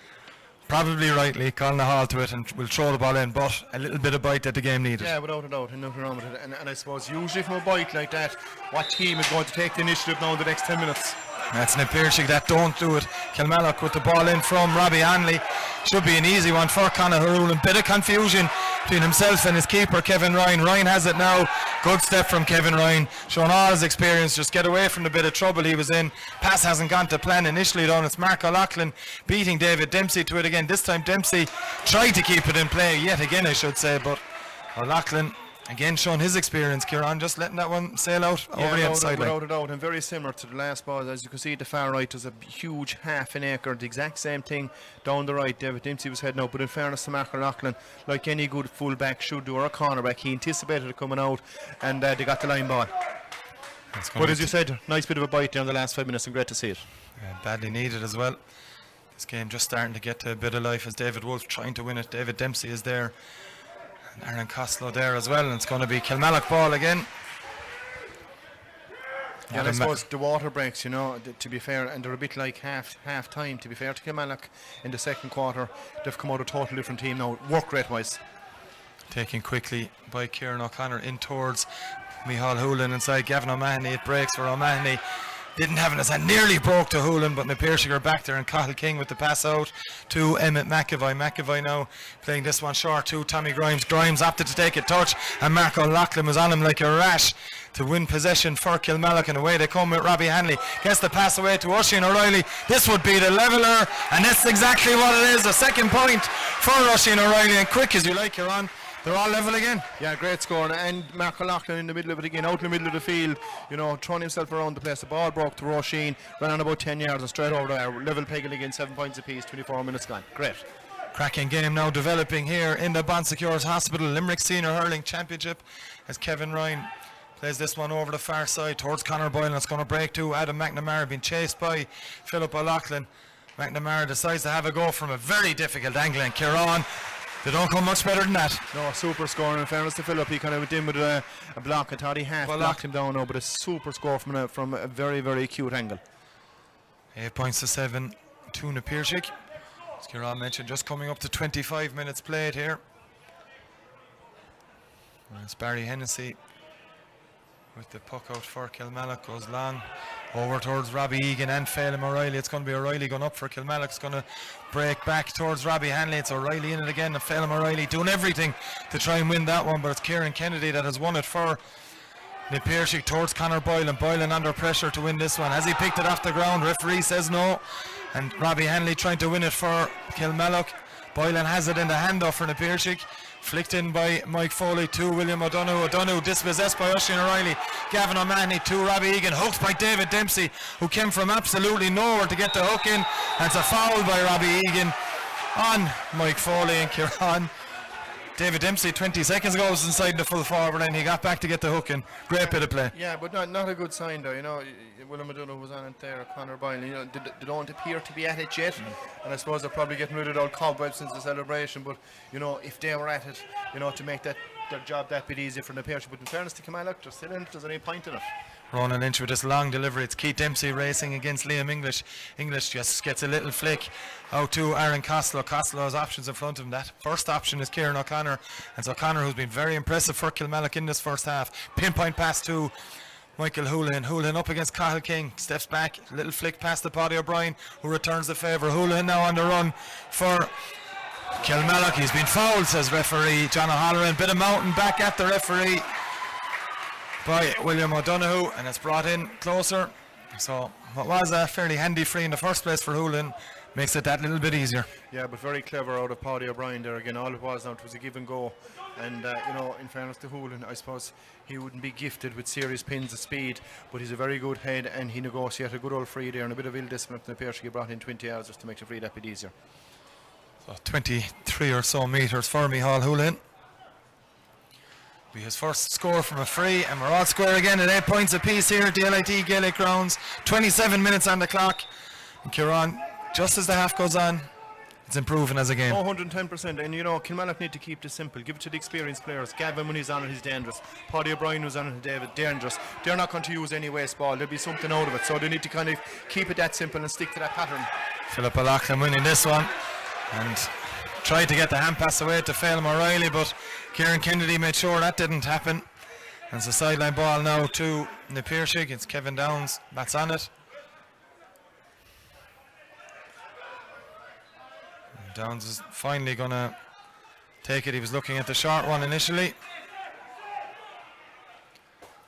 probably rightly, calling a halt to it and will throw the ball in, but a little bit of bite that the game needed. Yeah, without a doubt, and nothing wrong with it. And I suppose usually from a bite like that, what team is going to take the initiative now in the next 10 minutes? That's Na Piarsaigh that don't do it. Kilmallock with the ball in from Robbie Hanley. Should be an easy one for Conor Houlihan. Bit of confusion between himself and his keeper Kevin Ryan. Ryan has it now. Good step from Kevin Ryan, showing all his experience. Just get away from the bit of trouble he was in. Pass hasn't gone to plan initially though. It's Mark O'Loughlin beating David Dempsey to it again. This time Dempsey tried to keep it in play yet again, I should say, but O'Loughlin again showing his experience, Kieran, just letting that one sail out over the outside line. Without a doubt, and very similar to the last ball. As you can see at the far right, there's a huge half an acre, the exact same thing down the right. David Dempsey was heading out, but in fairness to Mark O'Loughlin, like any good full-back should do, or a cornerback, he anticipated it coming out, and they got the line ball. But as you said, nice bit of a bite there in the last 5 minutes, and great to see it. Badly needed as well. This game just starting to get to a bit of life as David Wolfe trying to win it. David Dempsey is there. Aaron Costello there as well, and it's going to be Kilmallock ball again. Yeah, and I suppose the water breaks, you know, to be fair, and they're a bit like half time, to be fair to Kilmallock in the second quarter. They've come out a totally different team now, work rate wise. Taken quickly by Kieran O'Connor in towards Micheál Hoolan inside Gavin O'Mahony. It breaks for O'Mahony. Didn't have it as it nearly broke to Hoolan, but na Piarsaigh are back there, and Cathal King with the pass out to Emmett McAvoy. McAvoy now playing this one short to Tommy Grimes. Grimes opted to take a touch, and Mark O'Loughlin was on him like a rash to win possession for Kilmallock, and away they come with Robbie Hanley. Gets the pass away to Oisin O'Reilly. This would be the leveller, and that's exactly what it is. A second point for Oisin O'Reilly, and quick as you like, you're on. They're all level again. Yeah, great score. And Mark O'Loughlin in the middle of it again, out in the middle of the field, you know, throwing himself around the place. The ball broke to Roisin, ran on about 10 yards and straight over there. Level pegging again, 7 points apiece, 24 minutes gone. Great. Cracking game now developing here in the Bon Secours Hospital Limerick Senior Hurling Championship as Kevin Ryan plays this one over the far side towards Conor Boylan. It's going to break to Adam McNamara, being chased by Philip O'Loughlin. McNamara decides to have a go from a very difficult angle, and Kieran, they don't come much better than that. No, super score. And in fairness to Philip, he kind of went in with a block. I thought he half blocked him down now, but a super score from a very, very acute angle. 8 points to 7 to na Piarsaigh. As Kieran mentioned, just coming up to 25 minutes played here. And it's Barry Hennessy with the puck out for Kilmallock, goes long over towards Robbie Egan and Phelim O'Reilly. It's going to be O'Reilly going up for Kilmallock. It's going to break back towards Robbie Hanley. It's O'Reilly in it again, and Phelim O'Reilly doing everything to try and win that one, but it's Kieran Kennedy that has won it for na Piarsaigh towards Conor Boylan. Boylan under pressure to win this one. Has he picked it off the ground? Referee says no, and Robbie Hanley trying to win it for Kilmallock. Boylan has it in the handoff for na Piarsaigh. Flicked in by Mike Foley to William O'Donoghue. O'Donoghue dispossessed by Oisin O'Reilly. Gavin O'Mahony to Robbie Egan. Hooked by David Dempsey, who came from absolutely nowhere to get the hook in. And it's a foul by Robbie Egan on Mike Foley and Kieran. David Dempsey 20 seconds ago was inside the full forward, and he got back to get the hook in. Great bit of play. Yeah, but not a good sign though. You know, William O'Donoghue was on it there, Conor Boylan. You know, they don't appear to be at it yet, and I suppose they're probably getting rid of all cobwebs since the celebration. But you know, if they were at it, you know, to make that their job that bit easier for the Piarsaigh. But in fairness to Kilmallock, they're still in it. There's any point in it. Ronan Lynch with this long delivery. It's Keith Dempsey racing against Liam English. English just gets a little flick out to Aaron Costello. Costello has options in front of him. That first option is Kieran O'Connor. And so O'Connor, who's been very impressive for Kilmallock in this first half. Pinpoint pass to Michael Houlihan. Houlihan up against Cathal King. Steps back. Little flick past to Paddy O'Brien, who returns the favour. Houlihan now on the run for Kilmallock. He's been fouled, says referee John O'Halloran. Bit of mountain back at the referee by William O'Donoghue, and it's brought in closer. So what was a fairly handy free in the first place for Houlihan makes it that little bit easier. Yeah, but very clever out of Paddy O'Brien there again. All it was now, it was a give and go. And you know, in fairness to Houlihan, I suppose he wouldn't be gifted with serious pins of speed, but he's a very good head, and he negotiated a good old free there, and a bit of ill discipline from the Piarsaigh. He brought in 20 yards just to make the free that bit easier. So 23 or so metres for Micheál Houlihan. Be his first score from a free, and we're all square again at 8 points apiece here at the LIT Gaelic Grounds. 27 minutes on the clock, and Kieran, just as the half goes on, it's improving as a game. 110%, and you know, Kilmallock need to keep this simple. Give it to the experienced players. Gavin, when he's on it, he's dangerous. Paddy O'Brien, who's on it, David, dangerous. They're not going to use any waste ball. There'll be something out of it, so they need to kind of keep it that simple and stick to that pattern. Philip O'Loughlin winning this one, and tried to get the hand pass away to Phelim O'Reilly, but Kieran Kennedy made sure that didn't happen. And it's a sideline ball now to na Piarsaigh. It's Kevin Downs that's on it. And Downs is finally going to take it. He was looking at the short one initially.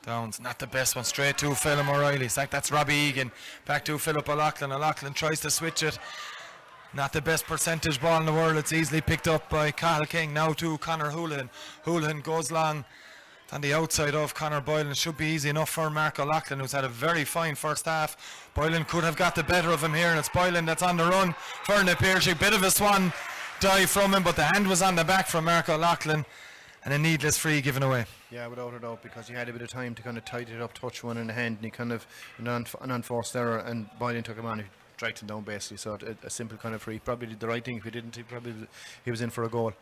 Downs, not the best one, straight to Phelim O'Reilly. It's like that's Robbie Egan. Back to Philip O'Loughlin. O'Loughlin tries to switch it. Not the best percentage ball in the world. It's easily picked up by Cathal King. Now to Conor Houlihan. Houlihan goes long on the outside of Conor Boylan. Should be easy enough for Mark O'Loughlin, who's had a very fine first half. Boylan could have got the better of him here, and it's Boylan that's on the run for na Piarsaigh. Bit of a swan dive from him, but the hand was on the back from Mark O'Loughlin, and a needless free given away. Yeah, without a doubt, because he had a bit of time to kind of tidy it up, touch one in the hand, and he kind of, an unforced error, and Boylan took him on. He dragged him down basically, so a simple kind of free. Probably did the right thing. If he didn't, he was in for a goal.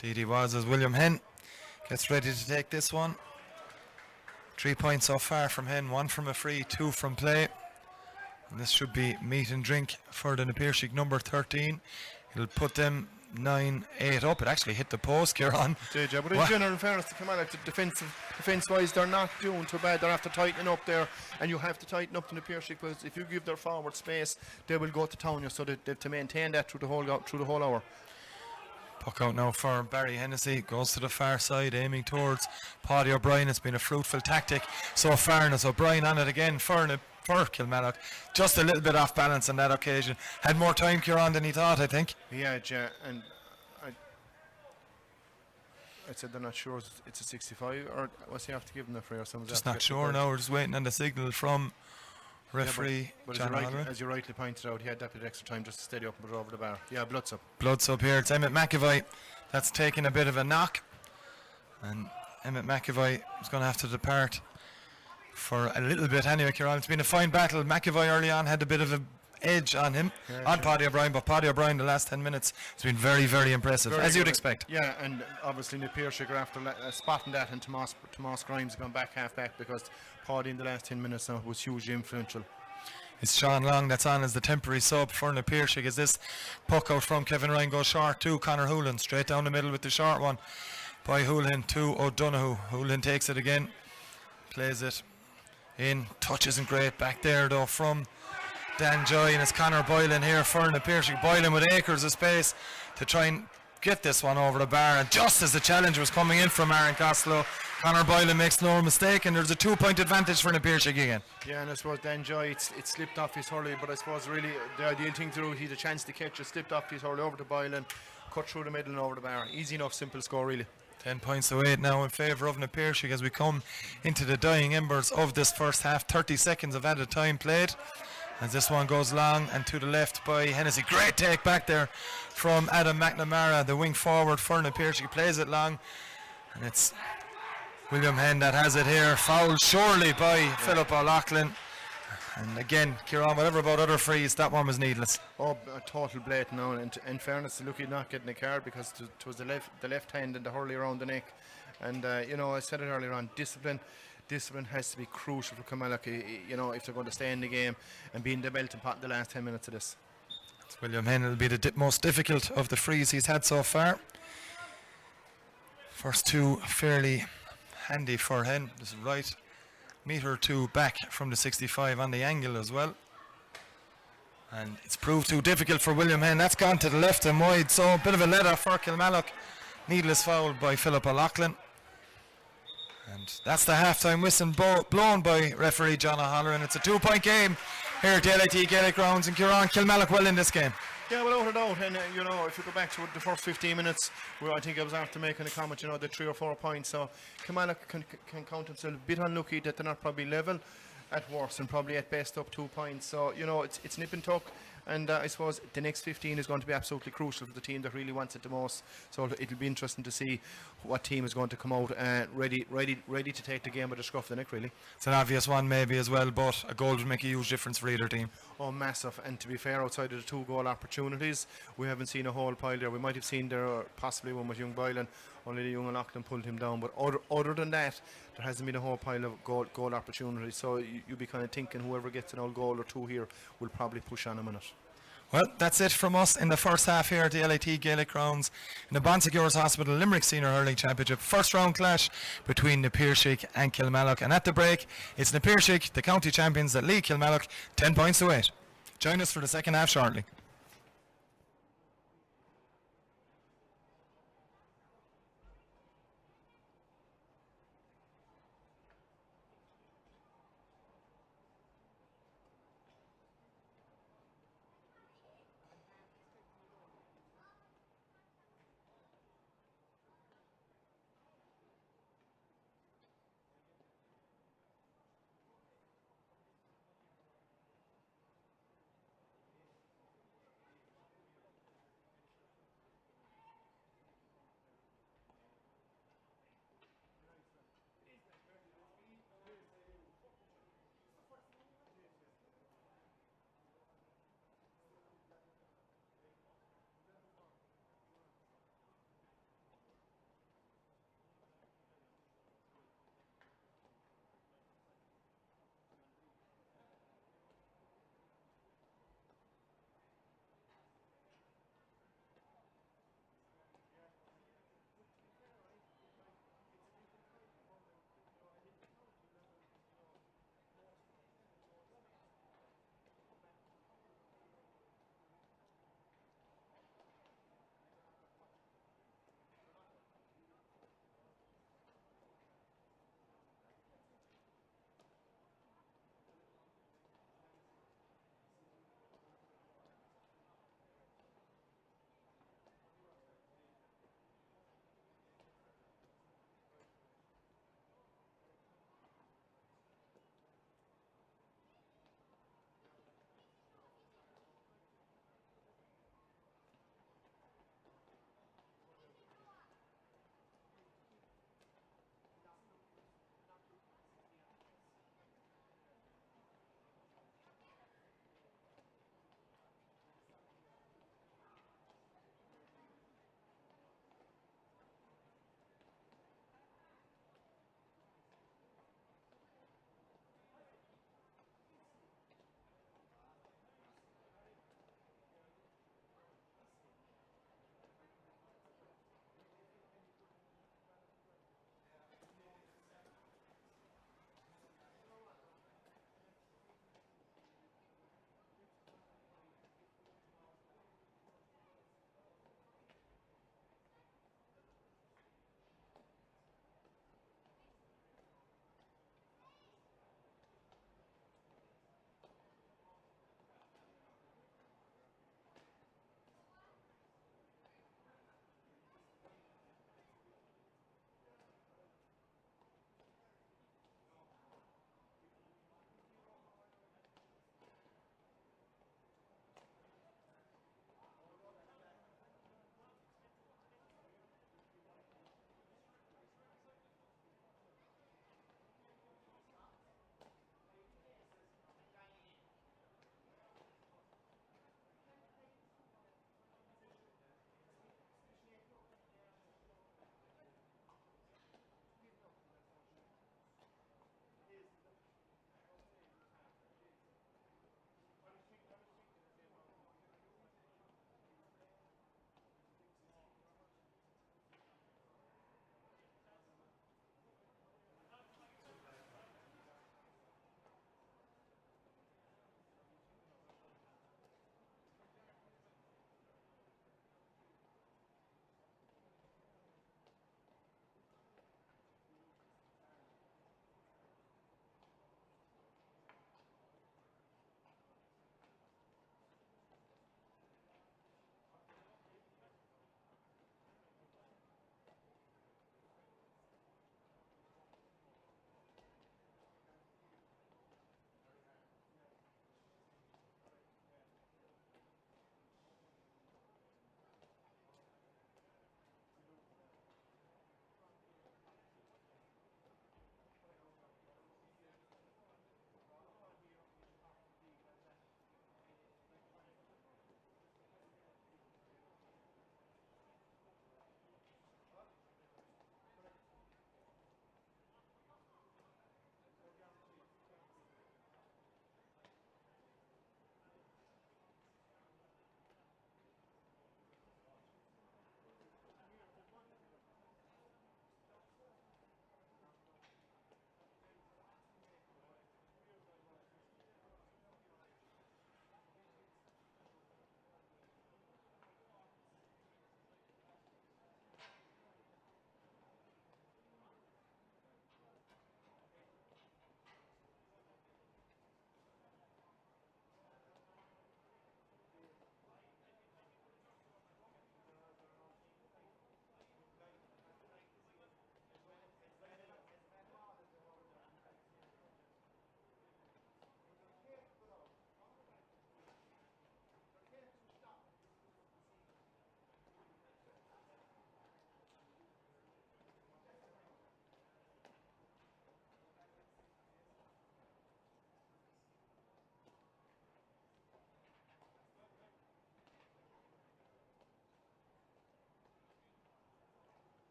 Indeed he was, as William Henn gets ready to take this one. 3 points so far from Hen, 1 from a free, 2 from play. And this should be meat and drink for the Piarsaigh number 13. It'll put them 9-8 up. It actually hit the post, Kieran. Did you? But in general, in fairness to Kilmallock, defence-wise, they're not doing too bad. They're after tightening up there, and you have to tighten up to the Piarsaigh, because if you give their forward space, they will go to town you. So they have to maintain that through the whole hour. Puck out now for Barry Hennessy, goes to the far side, aiming towards Paddy O'Brien. It's been a fruitful tactic so far, and it's O'Brien on it again for Kilmallock. Just a little bit off balance on that occasion. Had more time, Kieran, than he thought, I think. Yeah, and I said they're not sure it's a 65, or what's he have to give them the free, or someone's just not sure now. We're just waiting on the signal from referee John Holloway. As you rightly pointed out, he had that bit extra time just to steady up and put it over the bar. Yeah, blood's up. Blood's up here. It's Emmett McAvoy that's taking a bit of a knock, and Emmett McAvoy is going to have to depart for a little bit anyway, Kieran. It's been a fine battle. McAvoy early on had a bit of an edge on him, on Paddy O'Brien, but Paddy O'Brien the last 10 minutes has been very, very impressive, as you'd expect. Yeah, and obviously the Piarsaigh are after spotting that, and Tomas Grimes gone back half back, because Paddy in the last 10 minutes now was hugely influential. It's Sean Long that's on as the temporary sub for the Piarsaigh, as this puck out from Kevin Ryan goes short to Conor Houlihan, straight down the middle with the short one by Houlihan to O'Donoghue. Houlihan takes it again, plays it in, touch isn't great back there though from Dan Joy, and it's Conor Boylan here for the Piarsaigh. Boylan with acres of space to try and get this one over the bar, and just as the challenge was coming in from Aaron Costello, Conor Boylan makes no mistake, and there's a 2-point advantage for the Piarsaigh again. Yeah, and I suppose Dan Joy, it slipped off his hurley, but I suppose really the ideal thing to do, he had a chance to catch it, slipped off his hurley over to Boylan, cut through the middle and over the bar. Easy enough, simple score really. 10 points away now in favour of the Piarsaigh as we come into the dying embers of this first half. 30 seconds of added time played, as this one goes long and to the left by Hennessy. Great take back there from Adam McNamara, the wing forward for the Piarsaigh. Plays it long, and it's William Henn that has it here. Fouled surely by Philip O'Loughlin. And again, Kieran, whatever about other frees, that one was needless. Oh, a total blatant now, and in fairness, look, he's not getting a card, because it was the left hand and the hurley around the neck. And you know, I said it earlier on, discipline has to be crucial for Kilmallock, you know, if they're going to stay in the game and be in the melting pot in the last 10 minutes of this. It's William Henn. It'll be the most difficult of the frees he's had so far. First two fairly handy for Henn. This is right metre or two back from the 65 on the angle as well, and it's proved too difficult for William Henn. That's gone to the left and wide, so a bit of a let off for Kilmallock. Needless foul by Philip O'Loughlin, and that's the half-time whistle blown by referee John O'Halloran. It's a 2-point game here at the LIT Gaelic Grounds, and Kieran, Kilmallock well in this game. Yeah, without a doubt, and you know, if you go back to the first 15 minutes, where I think I was after making a comment, you know, the 3 or 4 points, so Kilmallock can count themselves a bit unlucky that they're not probably level at worst, and probably at best up 2 points, so you know, it's nip and tuck, and I suppose the next 15 is going to be absolutely crucial for the team that really wants it the most, so it'll be interesting to see what team is going to come out ready to take the game by the scruff of the neck, really. It's an obvious one maybe as well, but a goal would make a huge difference for either team. Oh, massive, and to be fair, outside of the 2 goal opportunities, we haven't seen a whole pile there. We might have seen there possibly one with young Boylan, only the young O'Loughlin pulled him down, but other than that, there hasn't been a whole pile of goal opportunities, so you'll be kind of thinking whoever gets an old goal or 2 here will probably push on a minute. Well, that's it from us in the first half here at the LIT Gaelic Grounds in the Bon Secours Hospital Limerick Senior Hurling Championship. First round clash between the Piarsaigh and Kilmallock, and at the break it's the Piarsaigh, the county champions, that lead Kilmallock 10 points to 8. Join us for the second half shortly.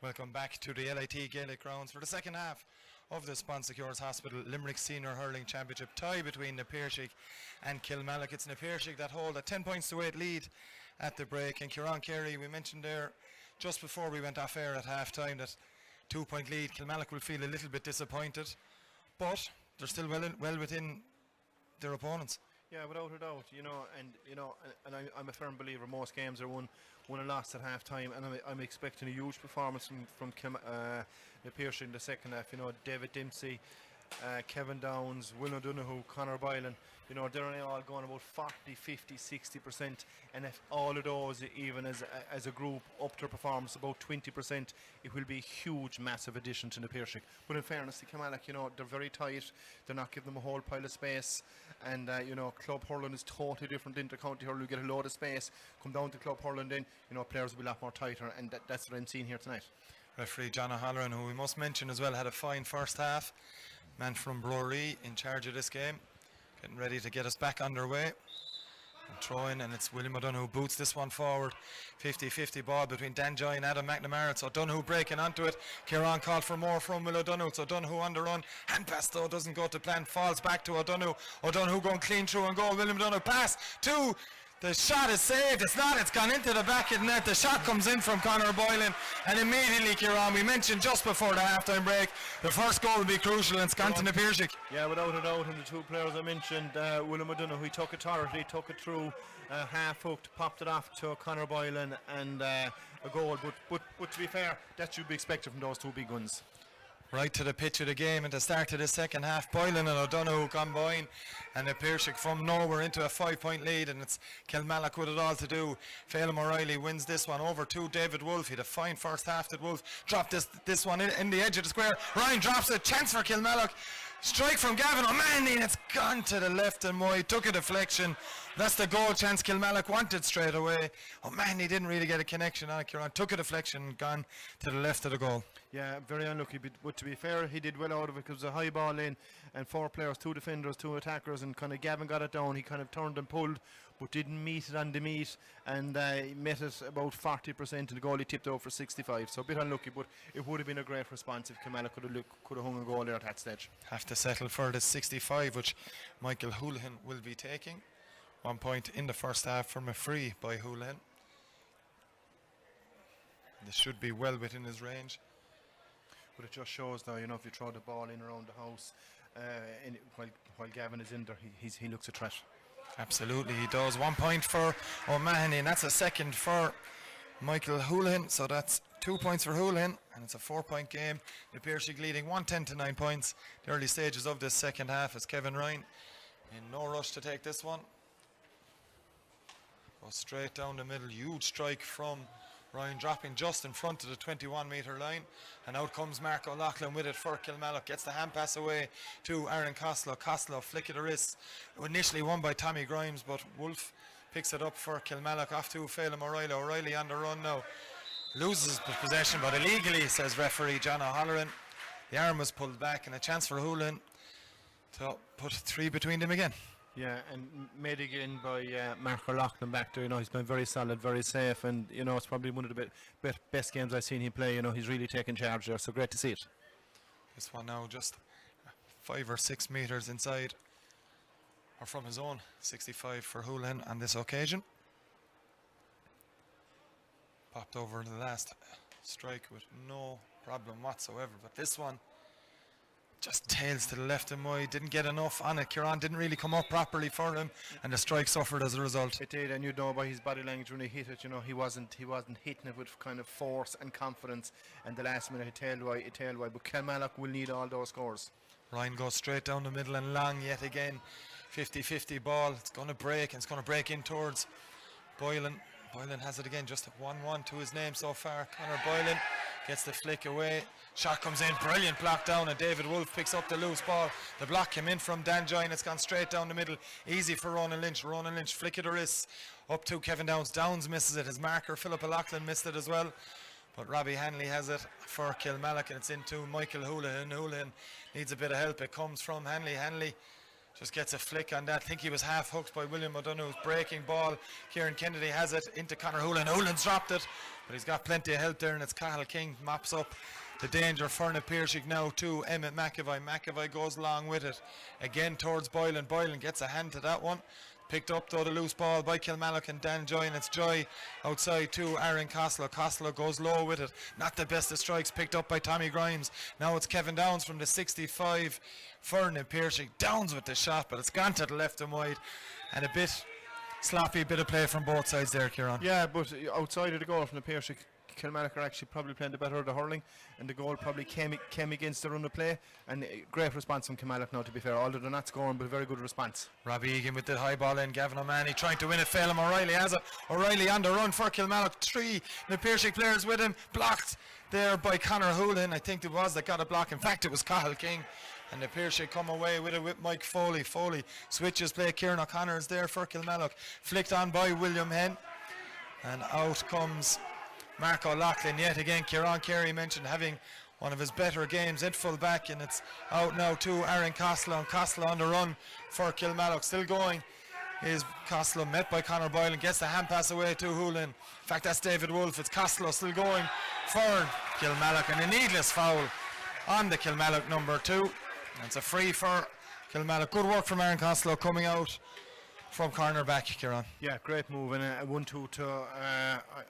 Welcome back to the LIT Gaelic grounds for the second half of the Sponsor Cures Hospital Limerick Senior Hurling Championship tie between Piarsaigh and Kilmallock. It's Piarsaigh that hold a 10 points to 8 lead at the break. And Kieran Carey, we mentioned there just before we went off air at half time that 2-point lead. Kilmallock will feel a little bit disappointed, but they're still well within their opponents. Yeah, without a doubt, and I'm a firm believer most games are won and lost at half time, and I'm expecting a huge performance from Piarsaigh in the second half. David Dempsey, Kevin Downs, Will O'Donoghue, Conor Boylan, they're all going about 40, 50, 60%, and if all of those, even as a group, up their performance about 20%, it will be a huge, massive addition to Piarsaigh. But in fairness to Kilmallock, they're very tight, they're not giving them a whole pile of space, and club hurling is totally different into county hurling. You get a load of space, come down to club hurling, then players will be a lot more tighter, and that's what I'm seeing here tonight. Referee John O'Halloran, who we must mention as well, had a fine first half. Man from Broree in charge of this game, getting ready to get us back underway. And throwing, and it's William O'Donoghue boots this one forward. 50-50 ball between Dan Joy and Adam McNamara. It's O'Donoghue breaking onto it. Kieran called for more from Will O'Donoghue. It's O'Donoghue on the run. Hand pass though doesn't go to plan. Falls back to O'Donoghue. O'Donoghue going clean through and goal. William O'Donoghue pass to. The shot is saved. It's not. It's gone into the back of the net. The shot comes in from Conor Boylan, and immediately, Kieran, we mentioned just before the half-time break, the first goal will be crucial, and it's gone to Piarsaigh. Yeah, without a doubt. And the two players I mentioned, William O'Donoghue, he took authority, took it through, half-hooked, popped it off to Conor Boylan, and a goal. But to be fair, that should be expected from those two big guns. Right to the pitch of the game and the start of the second half. Boylan and O'Donoghue combine, and Piarsaigh from nowhere into a 5-point lead, and it's Kilmallock with it all to do. Phelim O'Reilly wins this one over to David Wolfe. He had a fine first half. That Wolfe dropped this one in the edge of the square. Ryan drops it. Chance for Kilmallock. Strike from Gavin O'Mahony, and it's gone to the left, and Moy took a deflection. That's the goal chance Kilmallock wanted straight away. O'Mahony didn't really get a connection on it. Kieran took a deflection, gone to the left of the goal. Yeah, very unlucky, but to be fair, he did well out of it because it was a high ball in, and 4 players, 2 defenders, 2 attackers, and kind of Gavin got it down. He kind of turned and pulled, but didn't meet it on the meet, and he met it about 40%, and the goalie tipped out for 65. So a bit unlucky, but it would have been a great response if Kilmallock could have hung a goal there at that stage. Have to settle for the 65, which Michael Houlihan will be taking. 1 point in the first half from a free by Houlihan. This should be well within his range. But it just shows though, if you throw the ball in around the house, while Gavin is in there, he looks a threat. Absolutely, he does. 1 point for O'Mahony, and that's a second for Michael Houlihan. So that's 2 points for Houlihan, and it's a 4-point game. The Piarsaigh leading 110 to 9 points. The early stages of this second half as Kevin Ryan in no rush to take this one. Goes straight down the middle. Huge strike from Ryan, dropping just in front of the 21-metre line, and out comes Mark O'Loughlin with it for Kilmallock. Gets the hand pass away to Aaron Costello. Costello flick of the wrist, initially won by Tommy Grimes, but Wolfe picks it up for Kilmallock off to Phelim O'Reilly. O'Reilly on the run now, loses possession but illegally, says referee John O'Halloran. The arm was pulled back, and a chance for Houlihan to put 3 between them again. Yeah, and made again by Mark O'Loughlin back there. He's been very solid, very safe, and it's probably one of the best games I've seen him play. He's really taken charge there, so great to see it. This one now just 5 or 6 metres inside, or from his own 65 for Houlihan on this occasion. Popped over the last strike with no problem whatsoever, but this one just tails to the left of Moy. Didn't get enough on it. Kieran didn't really come up properly for him, and the strike suffered as a result. It did, and by his body language when he hit it, he wasn't hitting it with kind of force and confidence, and the last minute he tailed wide, but Kilmallock will need all those scores. Ryan goes straight down the middle and long yet again. 50-50 ball. It's going to break, and it's going to break in towards Boylan. Boylan has it again, just 1-1 to his name so far. Conor Boylan gets the flick away. Shot comes in, brilliant block down, and David Wolfe picks up the loose ball. The block came in from Dan Joy, and it's gone straight down the middle. Easy for Ronan Lynch. Ronan Lynch flick of the wrist up to Kevin Downs. Downs misses it. His marker, Philip O'Loughlin, missed it as well. But Robbie Hanley has it for Kilmallock, and it's into Michael Houlihan. Houlihan needs a bit of help. It comes from Hanley. Hanley Just gets a flick on that. I think he was half hooked by William O'Donoghue's breaking ball. Kieran Kennedy has it into Conor Hoolan. Hoolan's dropped it, but he's got plenty of help there, and it's Cathal King mops up the danger for na Piarsaigh now to Emmett McAvoy. McAvoy goes along with it again towards Boylan. Boylan gets a hand to that one. Picked up though the loose ball by Kilmallock and Dan Joy, and it's Joy outside to Aaron Costello. Costello goes low with it. Not the best of strikes, picked up by Tommy Grimes. Now it's Kevin Downs from the 65 for na Piarsaigh. Downs with the shot, but it's gone to the left and wide, and a bit sloppy bit of play from both sides there, Kieran. Yeah, but outside of the goal from the Piarsaigh, Kilmallock are actually probably playing the better of the hurling, and the goal probably came against the run of play, and great response from Kilmallock now, to be fair, although they're not scoring, but a very good response. Robbie Egan with the high ball in. Gavin O'Mahony trying to win it. Phelim O'Reilly has it. O'Reilly on the run for Kilmallock. 3 na Piarsaigh players with him. Blocked there by Conor Hoolan. I think it was that got a block. In fact, it was Cathal King. And the Piarsaigh come away with it with Mike Foley. Foley switches play. Kieran O'Connor is there for Kilmallock. Flicked on by William Henn. And out comes Mark O'Loughlin yet again. Kieran Carey mentioned having one of his better games at full back, and it's out now to Aaron Costello, and Costello on the run for Kilmallock. Still going is Costello, met by Conor Boylan, gets the hand pass away to Hoolan. In fact, that's David Wolfe. It's Costello still going for Kilmallock, and a needless foul on the Kilmallock number 2. It's a free for Kilmallock. Good work from Aaron Costello coming out from corner back, Kieran. Yeah, great move, and a 1-2 to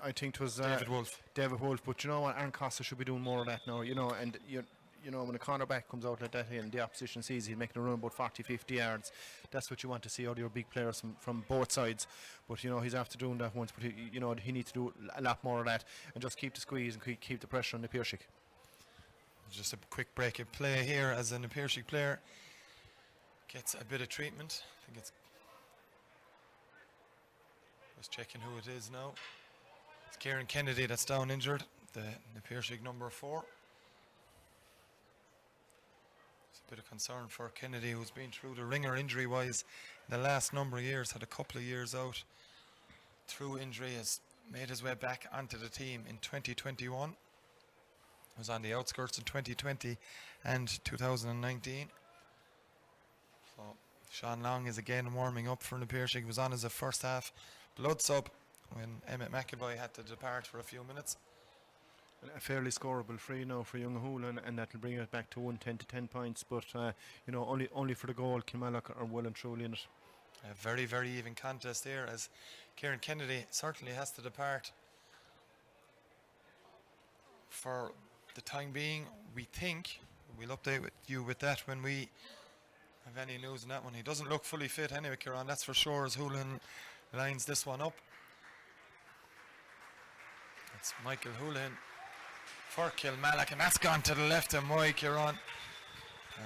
I think it was David Wolfe. David Wolfe, but you know what, Aaron Costa should be doing more of that now, you know, and you know, when a corner back comes out like that and the opposition sees he's making a run about 40-50 yards, that's what you want to see out of your big players from both sides. But you know, he's after doing that once, but he needs to do a lot more of that and just keep the squeeze and keep the pressure on the Piarsaigh. Just a quick break of play here as a Piarsaigh player gets a bit of treatment. I think it's just checking who it is now. It's Kieran Kennedy that's down injured, the Piarsaigh number 4. It's a bit of concern for Kennedy, who's been through the ringer injury-wise in the last number of years, had a couple of years out through injury, has made his way back onto the team in 2021. Was on the outskirts in 2020 and 2019. So Sean Long is again warming up for the Piarsaigh. He was on as a first half blood sub when Emmett McAvoy had to depart for a few minutes. A fairly scoreable free now for young Hoolan, and that'll bring it back to 110 to 10 points. But you know, only for the goal, Kilmallock are well and truly in it. A very, very even contest here, as Kieran Kennedy certainly has to depart for the time being. We think we'll update you with that when we have any news on that one. He doesn't look fully fit anyway, Kieran, that's for sure, as Hoolan lines this one up. It's Michael Hoolan for Kilmallock, and that's gone to the left and wide, Kieran.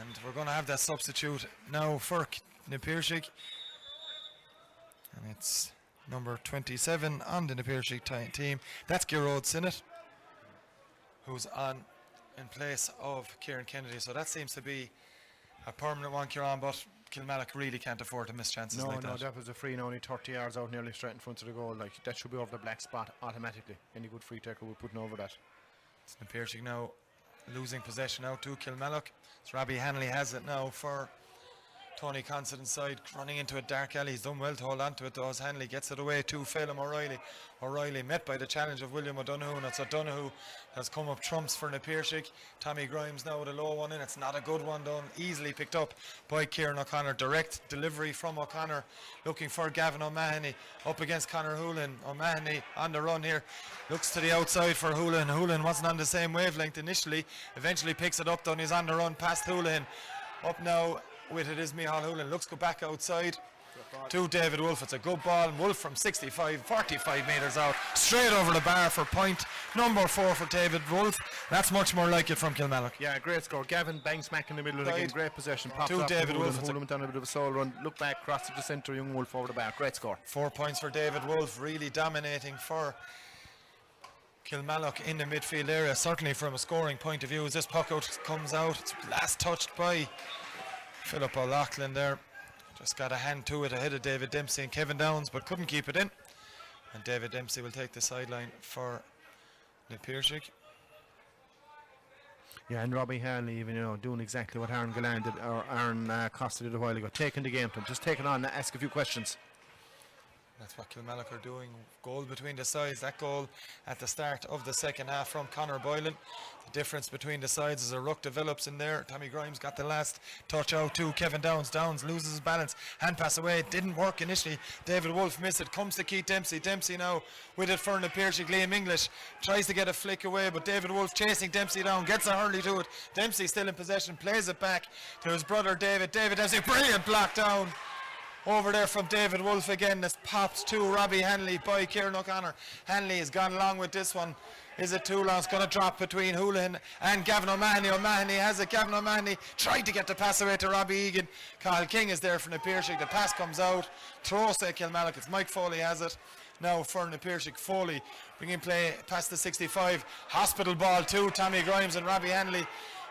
And we're going to have that substitute now for na Piarsaigh. And it's number 27 on the na Piarsaigh team. That's Gearóid Sinnott, who's on in place of Kieran Kennedy. So that seems to be a permanent one, Kieran, but Kilmallock really can't afford to miss chances like that. No, that was a free now, only 30 yards out, nearly straight in front of the goal. Like, that should be over the black spot automatically. Any good free taker will put over that. It's na Piarsaigh now losing possession out to Kilmallock. So Robbie Hanley has it now for Tony Considan's side, running into a dark alley. He's done well to hold on to it though, as Hanley gets it away to Phelim O'Reilly. O'Reilly met by the challenge of William O'Donoghue, and it's O'Donoghue has come up trumps for na Piarsaigh. Tommy Grimes now with a low one in. It's not a good one done, easily picked up by Kieran O'Connor. Direct delivery from O'Connor, looking for Gavin O'Mahony up against Conor Hoolan. O'Mahony on the run here, looks to the outside for Hoolan. Hoolan wasn't on the same wavelength initially, eventually picks it up though, and he's on the run past Hoolan. Up now with it is Micheál Hoolan, looks go back outside to David Wolfe. It's a good ball, and Wolfe from 45 metres out, straight over the bar for point number 4 for David Wolfe. That's much more like it from Kilmallock. Yeah, great score. Gavin bang smack in the middle of the game. Great possession. Pops to off David Wolfe. Hoolan went on a bit of a soul run. Look back, cross to the centre. Young Wolfe over the bar. Great score. 4 points for David Wolfe, really dominating for Kilmallock in the midfield area. Certainly from a scoring point of view, as this puck out comes out, it's last touched by Philip O'Loughlin there. Just got a hand to it ahead of David Dempsey and Kevin Downs, but couldn't keep it in. And David Dempsey will take the sideline for na Piarsaigh. Yeah, and Robbie Hanley even, doing exactly what Aaron Galland did, or Aaron Costa did a while ago, taking the game to him, just taking on, ask a few questions. That's what Kilmallock are doing. Goal between the sides. That goal at the start of the second half from Conor Boylan. The difference between the sides as a ruck develops in there. Tommy Grimes got the last touch out to Kevin Downs. Downs loses his balance. Hand pass away. It didn't work initially. David Wolfe missed it. Comes to Keith Dempsey. Dempsey now with it for an Piarsaigh. Liam English tries to get a flick away, but David Wolfe chasing Dempsey down. Gets a hurley to it. Dempsey still in possession. Plays it back to his brother David. David Dempsey. Brilliant block down. Over there from David Wolfe again. This popped to Robbie Hanley by Kieran O'Connor. Hanley has gone along with this one. Is it too long? It's going to drop between Houlihan and Gavin O'Mahony. O'Mahony has it. Gavin O'Mahony tried to get the pass away to Robbie Egan. Cathal King is there from the Piarsaigh. The pass comes out. Throw say Kilmallock. It's Mike Foley has it. Now for the Piarsaigh. Foley bringing play past the 65. Hospital ball to Tommy Grimes, and Robbie Hanley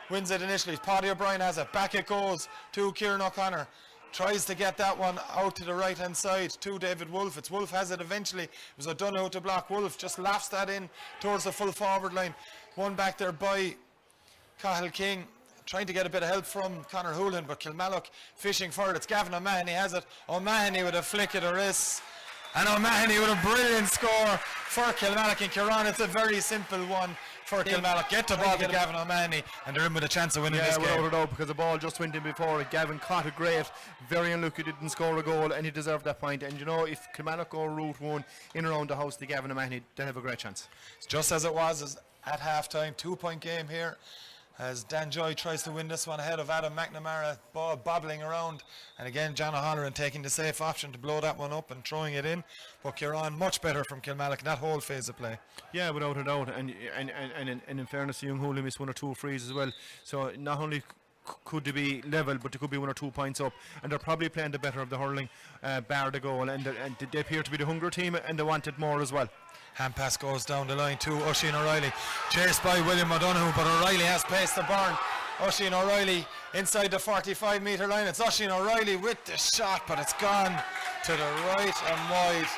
wins it initially. Paddy O'Brien has it. Back it goes to Kieran O'Connor. Tries to get that one out to the right hand side to David Wolfe. It's Wolfe has it eventually. It was O'Donoghue to block. Wolfe just laughs that in towards the full forward line. One back there by Cathal King, trying to get a bit of help from Conor Houlihan, but Kilmallock fishing for it. It's Gavin O'Mahony has it. O'Mahony with a flick of the wrist, and O'Mahony with a brilliant score for Kilmallock and Kieran. It's a very simple one for Kilmallock. Get the ball to Gavin O'Mahony, and they're in with a chance of winning this game. Yeah, without a doubt, because the ball just went in before it. Gavin caught it great. Very unlucky, didn't score a goal, and he deserved that point. And if Kilmallock go route one in around the house to Gavin O'Mahony, they'll have a great chance. It's just as it was at half-time. 2-point game here as Dan Joy tries to win this one ahead of Adam McNamara. Ball bobbling around, and again John O'Halloran taking the safe option to blow that one up and throwing it in. But Kieran much better from Kilmallock in that whole phase of play. Yeah, without a doubt, and in fairness, young Houlihan missed 1 or 2 frees as well. So not only could they be level, but they could be 1 or 2 points up, and they're probably playing the better of the hurling, bar the goal, and they appear to be the hungry team, and they wanted more as well. Hand pass goes down the line to Oisin O'Reilly, chased by William O'Donoghue, but O'Reilly has pace to burn. Oisin O'Reilly inside the 45-metre line. It's Oisin O'Reilly with the shot, but it's gone to the right and wide.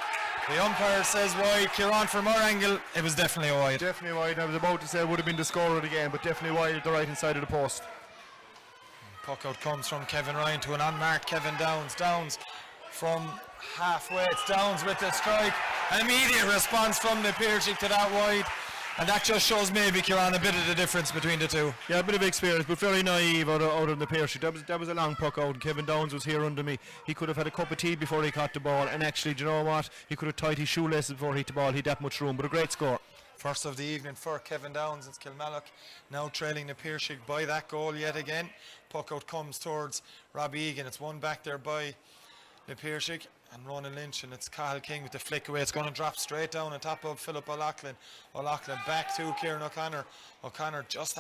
The umpire says wide. Kieran, from our angle, it was definitely wide. Definitely wide. I was about to say it would have been the score of the game, but definitely wide at the right hand side of the post. Puck out comes from Kevin Ryan to an unmarked Kevin Downs. Downs from halfway. It's Downs with the strike. An immediate response from the Piarsaigh to that wide. And that just shows maybe, Kieran, a bit of the difference between the two. Yeah, a bit of experience, but very naive out of the Piarsaigh. That was a long puck out. Kevin Downs was here under me. He could have had a cup of tea before he caught the ball. And actually, do you know what? He could have tied his shoelaces before he hit the ball. He had that much room, but a great score. First of the evening for Kevin Downs. It's Kilmallock now trailing the Piarsaigh by that goal yet again. Puck out comes towards Robbie Egan. It's one back there by the Piarsaigh and Ronan Lynch, and it's Cathal King with the flick away. It's going to drop straight down on top of Philip O'Loughlin. O'Loughlin back to Kieran O'Connor. O'Connor just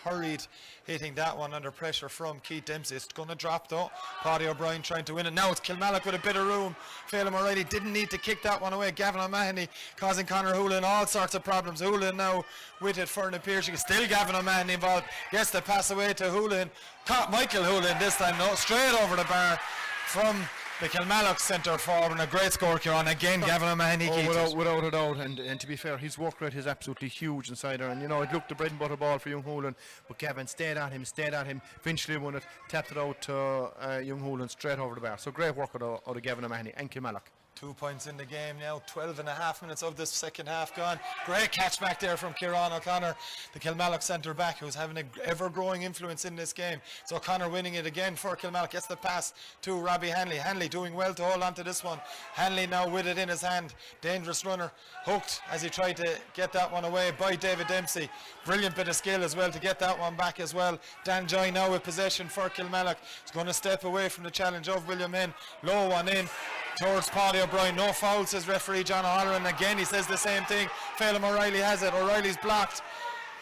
hurried, hitting that one under pressure from Keith Dempsey. It's going to drop though. Paddy O'Brien trying to win it. Now it's Kilmallock with a bit of room. Phelim O'Reilly didn't need to kick that one away. Gavin O'Mahony causing Conor Houlihan all sorts of problems. Houlihan now with it for the Piarsaigh. Still Gavin O'Mahony involved. Gets the pass away to Houlihan. Caught Michael Houlihan this time. No, straight over the bar from the Kilmallock centre forward, and a great score, Kieran. Again, Gavin O'Mahony. Without a doubt, and to be fair, his work rate is absolutely huge inside there. And it looked the bread and butter ball for young Houlihan, but Gavin stayed at him, eventually won it, tapped it out to young Houlihan straight over the bar. So great work out of Gavin O'Mahony and Kilmallock. 2 points in the game now, 12.5 minutes of this second half gone. Great catch back there from Kieran O'Connor, the Kilmallock centre back, who's having an ever-growing influence in this game. So O'Connor winning it again for Kilmallock. Gets the pass to Robbie Hanley. Hanley doing well to hold on to this one. Hanley now with it in his hand. Dangerous runner, hooked as he tried to get that one away by David Dempsey. Brilliant bit of skill as well to get that one back as well. Dan Joy now with possession for Kilmallock. He's going to step away from the challenge of William Henn. Low one in towards Paddy O'Brien. No foul, says referee John O'Halloran. Again he says the same thing. Phelim O'Reilly has it. O'Reilly's blocked.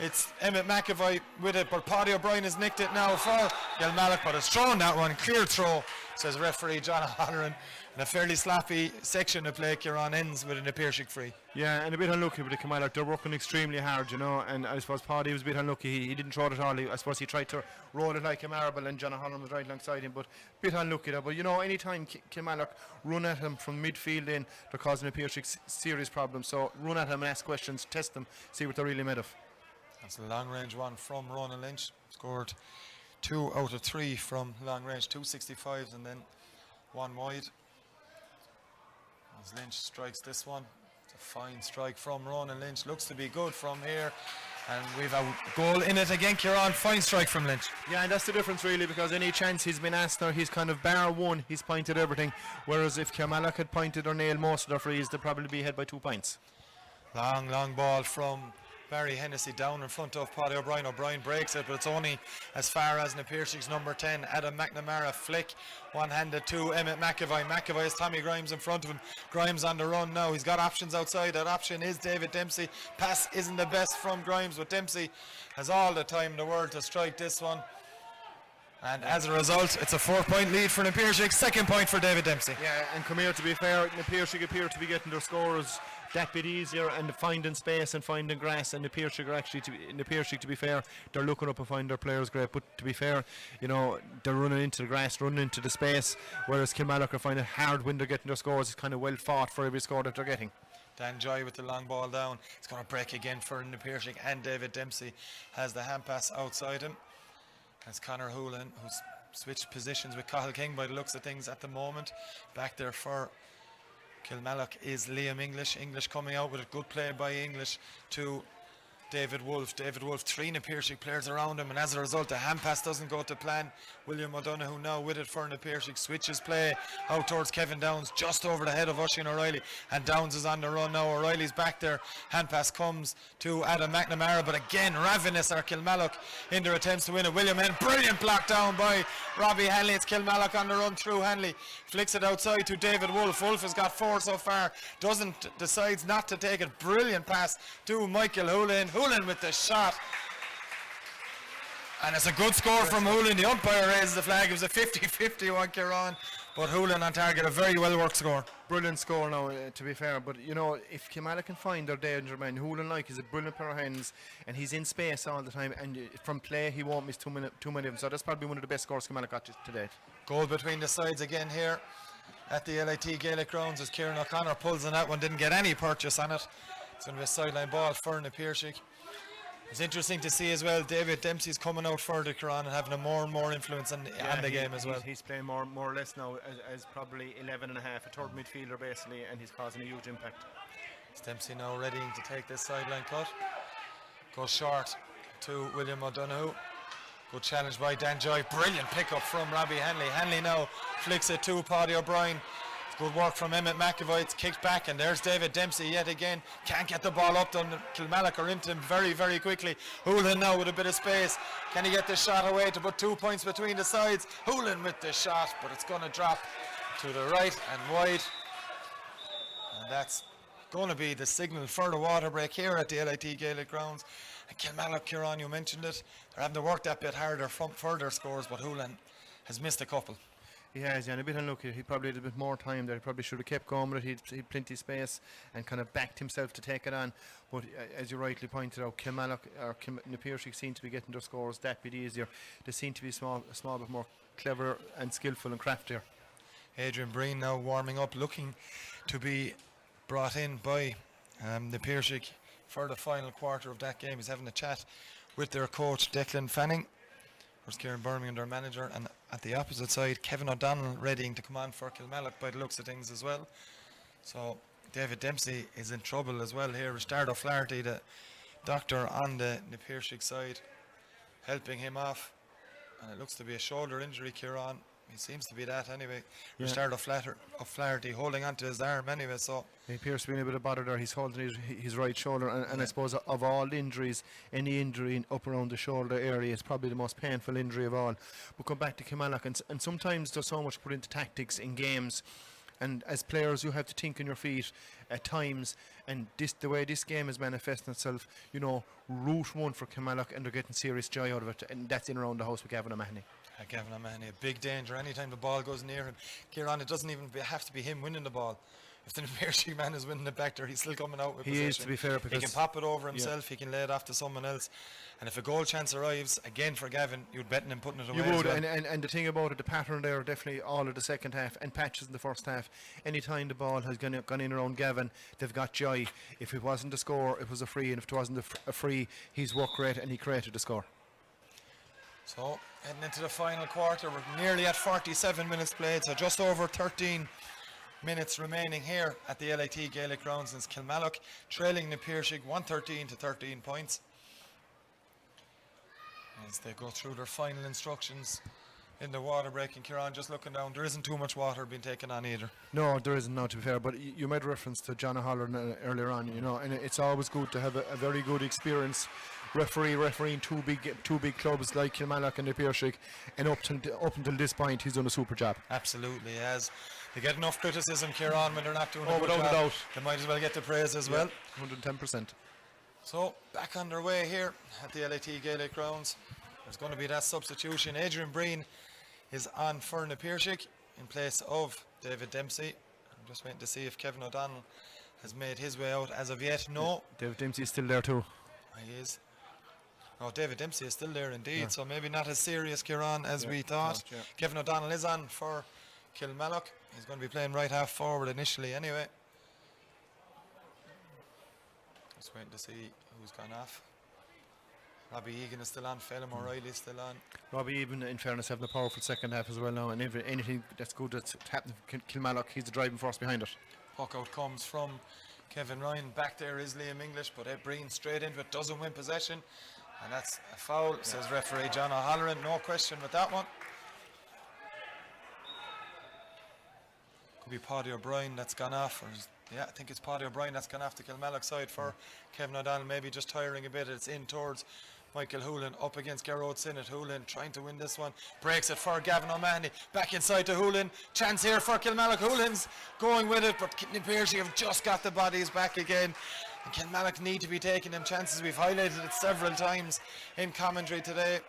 It's Emmett McAvoy with it, but Paddy O'Brien has nicked it now for Kilmallock, but it's thrown that one. Clear throw, says referee John O'Halloran. And a fairly sloppy section of play. Kieran ends with an Piarsaigh free. Yeah, and a bit unlucky with the Kilmallock. They're working extremely hard, and I suppose Paddy was a bit unlucky. He didn't throw it at all. I suppose he tried to roll it like a marble, and John O'Halloran was right alongside him, but a bit unlucky there. But anytime Kilmallock run at him from midfield in, they're causing a Piarsaigh serious problem. So run at him and ask questions, test them, see what they're really made of. That's a long range one from Ronan Lynch. Scored 2 out of 3 from long range, 265s and then 1 wide. As Lynch strikes this one, it's a fine strike from Ronan Lynch. Looks to be good from here. And we've a goal in it again, Kieran. Fine strike from Lynch. Yeah, and that's the difference really, because any chance he's been asked now, he's kind of bar one, he's pointed everything. Whereas if Kilmallock had pointed or nailed most of their frees, they'd probably be ahead by 2 points. Long ball from Barry Hennessy down in front of Paddy O'Brien. O'Brien breaks it, but it's only as far as Na Piarsaigh number 10, Adam McNamara. Flick, one-handed to Emmett McAvoy. McAvoy has Tommy Grimes in front of him. Grimes on the run now. He's got options outside. That option is David Dempsey. Pass isn't the best from Grimes, but Dempsey has all the time in the world to strike this one. And as a result, it's a 4-point lead for Na Piarsaigh. 2nd point for David Dempsey. Yeah, and come here, to be fair, Na Piarsaigh appear to be getting their scores that bit easier and finding space and finding grass, and Na Piarsaigh are actually, to be fair, they're looking up and finding their players great, but to be fair, you know, they're running into the grass, running into the space, whereas Kilmallock are finding it hard when they're getting their scores. It's kind of well fought for every score that they're getting. Dan Joy with the long ball down. It's going to break again for Na Piarsaigh, and David Dempsey has the hand pass outside him. That's Conor Houlihan, who's switched positions with Cathal King by the looks of things at the moment. Back there for Kilmallock is Liam English. English coming out with a good play by English to David Wolfe. David Wolfe, 3 Na Piarsaigh players around him, and as a result the hand pass doesn't go to plan. William O'Donoghue now with it for Na Piarsaigh, switches play out towards Kevin Downs, just over the head of Oisin O'Reilly, and Downs is on the run now. O'Reilly's back there, hand pass comes to Adam McNamara, but again ravenous are Kilmallock in their attempts to win it. William Henn, brilliant block down by Robbie Hanley. It's Kilmallock on the run through. Hanley flicks it outside to David Wolfe. Wolfe has got 4 so far, decides not to take it. Brilliant pass to Michael Houlihan. Houlihan with the shot, and it's a good score from Houlihan. The umpire raises the flag. It was a 50-50 one, Kieran, but Houlihan on target, a very well worked score. Brilliant score now, to be fair, but you know, if Kilmallock can find their danger man, Houlihan is a brilliant pair of hands, and he's in space all the time, and from play he won't miss too many of them, so that's probably one of the best scores Kilmallock got to date. Goal between the sides again here at the LIT Gaelic grounds as Kieran O'Connor pulls on that one, didn't get any purchase on it. It's going to be a sideline ball for Na Piarsaigh. It's interesting to see as well, David Dempsey's coming out further, Kieran, and having a more and more influence on the game as well. He's playing more or less now as probably 11 and a half, a third midfielder basically, and he's causing a huge impact. It's Dempsey now readying to take this sideline cut. Goes short to William O'Donoghue. Good challenge by Dan Joy. Brilliant pickup from Robbie Hanley. Hanley now flicks it to Paddy O'Brien. Good work from Emmett McAvoy. It's kicked back, and there's David Dempsey yet again. Can't get the ball up. Kilmallock are into him very, very quickly. Houlihan now with a bit of space. Can he get this shot away to put 2 points between the sides? Houlihan with the shot, but it's going to drop to the right and wide. And that's going to be the signal for the water break here at the LIT Gaelic grounds. And Kilmallock, Kieran, you mentioned it. They're having to work that bit harder for their scores, but Houlihan has missed a couple. He has, and a bit unlucky. He probably had a bit more time there. He probably should have kept going with it. He'd plenty of space and kind of backed himself to take it on. But as you rightly pointed out, Kilmallock or Na Piarsaigh seem to be getting their scores that bit easier. They seem to be a small bit more clever and skillful and craftier. Adrian Breen now warming up, looking to be brought in by Na Piarsaigh for the final quarter of that game. He's having a chat with their coach Declan Fanning. There's Kieran Birmingham, their manager, and at the opposite side, Kevin O'Donnell readying to come on for Kilmallock by the looks of things as well. So David Dempsey is in trouble as well here. Richard O'Flaherty, the doctor on the Na Piarsaigh side, helping him off. And it looks to be a shoulder injury, Kieran. It seems to be that anyway. Yeah. Richard O'Flaherty holding onto his arm anyway, so he appears to be in a bit of bother there. He's holding his right shoulder, and I suppose of all injuries, any injury up around the shoulder area is probably the most painful injury of all. But come back to Kilmallock, and sometimes there's so much put into tactics in games, and as players you have to think on your feet at times, and the way this game is manifesting itself, you know, route one for Kilmallock, and they're getting serious joy out of it, and that's in around the house with Gavin O'Mahony. Gavin O'Mahony, a big danger anytime the ball goes near him. Kieran, it doesn't even have to be him winning the ball. If the Piarsaigh man is winning it back there, he's still coming out with possession. He is, to be fair, because he can pop it over himself, he can lay it off to someone else. And if a goal chance arrives, again for Gavin, you'd bet on him putting it away. You would, as well. and the thing about it, the pattern there, definitely all of the second half and patches in the first half. Anytime the ball has gone in around Gavin, they've got joy. If it wasn't a score, it was a free, and if it wasn't a free, he's worked great and he created the score. So, heading into the final quarter, we're nearly at 47 minutes played, so just over 13 minutes remaining here at the LIT Gaelic Grounds in Kilmallock, trailing the Piarsaigh 113 to 13 points. As they go through their final instructions in the water break, and Kieran, just looking down, there isn't too much water being taken on either. No, there isn't, no, to be fair, but you made reference to John O'Halloran earlier on, you know, and it's always good to have a very good experience refereeing two big clubs like Kilmallock and the Piarsaigh, and up until this point he's done a super job. Absolutely, as they get enough criticism, Kieran, when they're not doing a good without job, a doubt. they might as well get the praise as well. 110%. So, back underway here at the LIT Gaelic Grounds. There's going to be that substitution. Adrian Breen is on for the Piarsaigh in place of David Dempsey. I'm just waiting to see if Kevin O'Donnell has made his way out as of yet. No. David Dempsey is still there too. He is. Oh, David Dempsey is still there indeed, so maybe not as serious, Kieran, as we thought. Kevin O'Donnell is on for Kilmallock. He's going to be playing right half forward initially anyway. Just waiting to see who's gone off. Robbie Egan is still on, Phelan O'Reilly is still on. Robbie Egan, in fairness, having a powerful second half as well now, and anything that's good that's happened for Kilmallock, he's the driving force behind it. Puck out comes from Kevin Ryan. Back there is Liam English, but Ed Breen straight into it, doesn't win possession. And that's a foul, says referee John O'Halloran. No question with that one. Could be Paddy O'Brien that's gone off. Yeah, I think it's Paddy O'Brien that's gone off the Kilmallock side for Kevin O'Donnell. Maybe just tiring a bit. It's in towards Michael Hoolan up against Garrod Sinnott. Hoolan trying to win this one. Breaks it for Gavin O'Mahony. Back inside to Hoolan. Chance here for Kilmallock. Hoolan's going with it, but Piarsaigh have just got the bodies back again. And Kilmallock need to be taking them chances. We've highlighted it several times in commentary today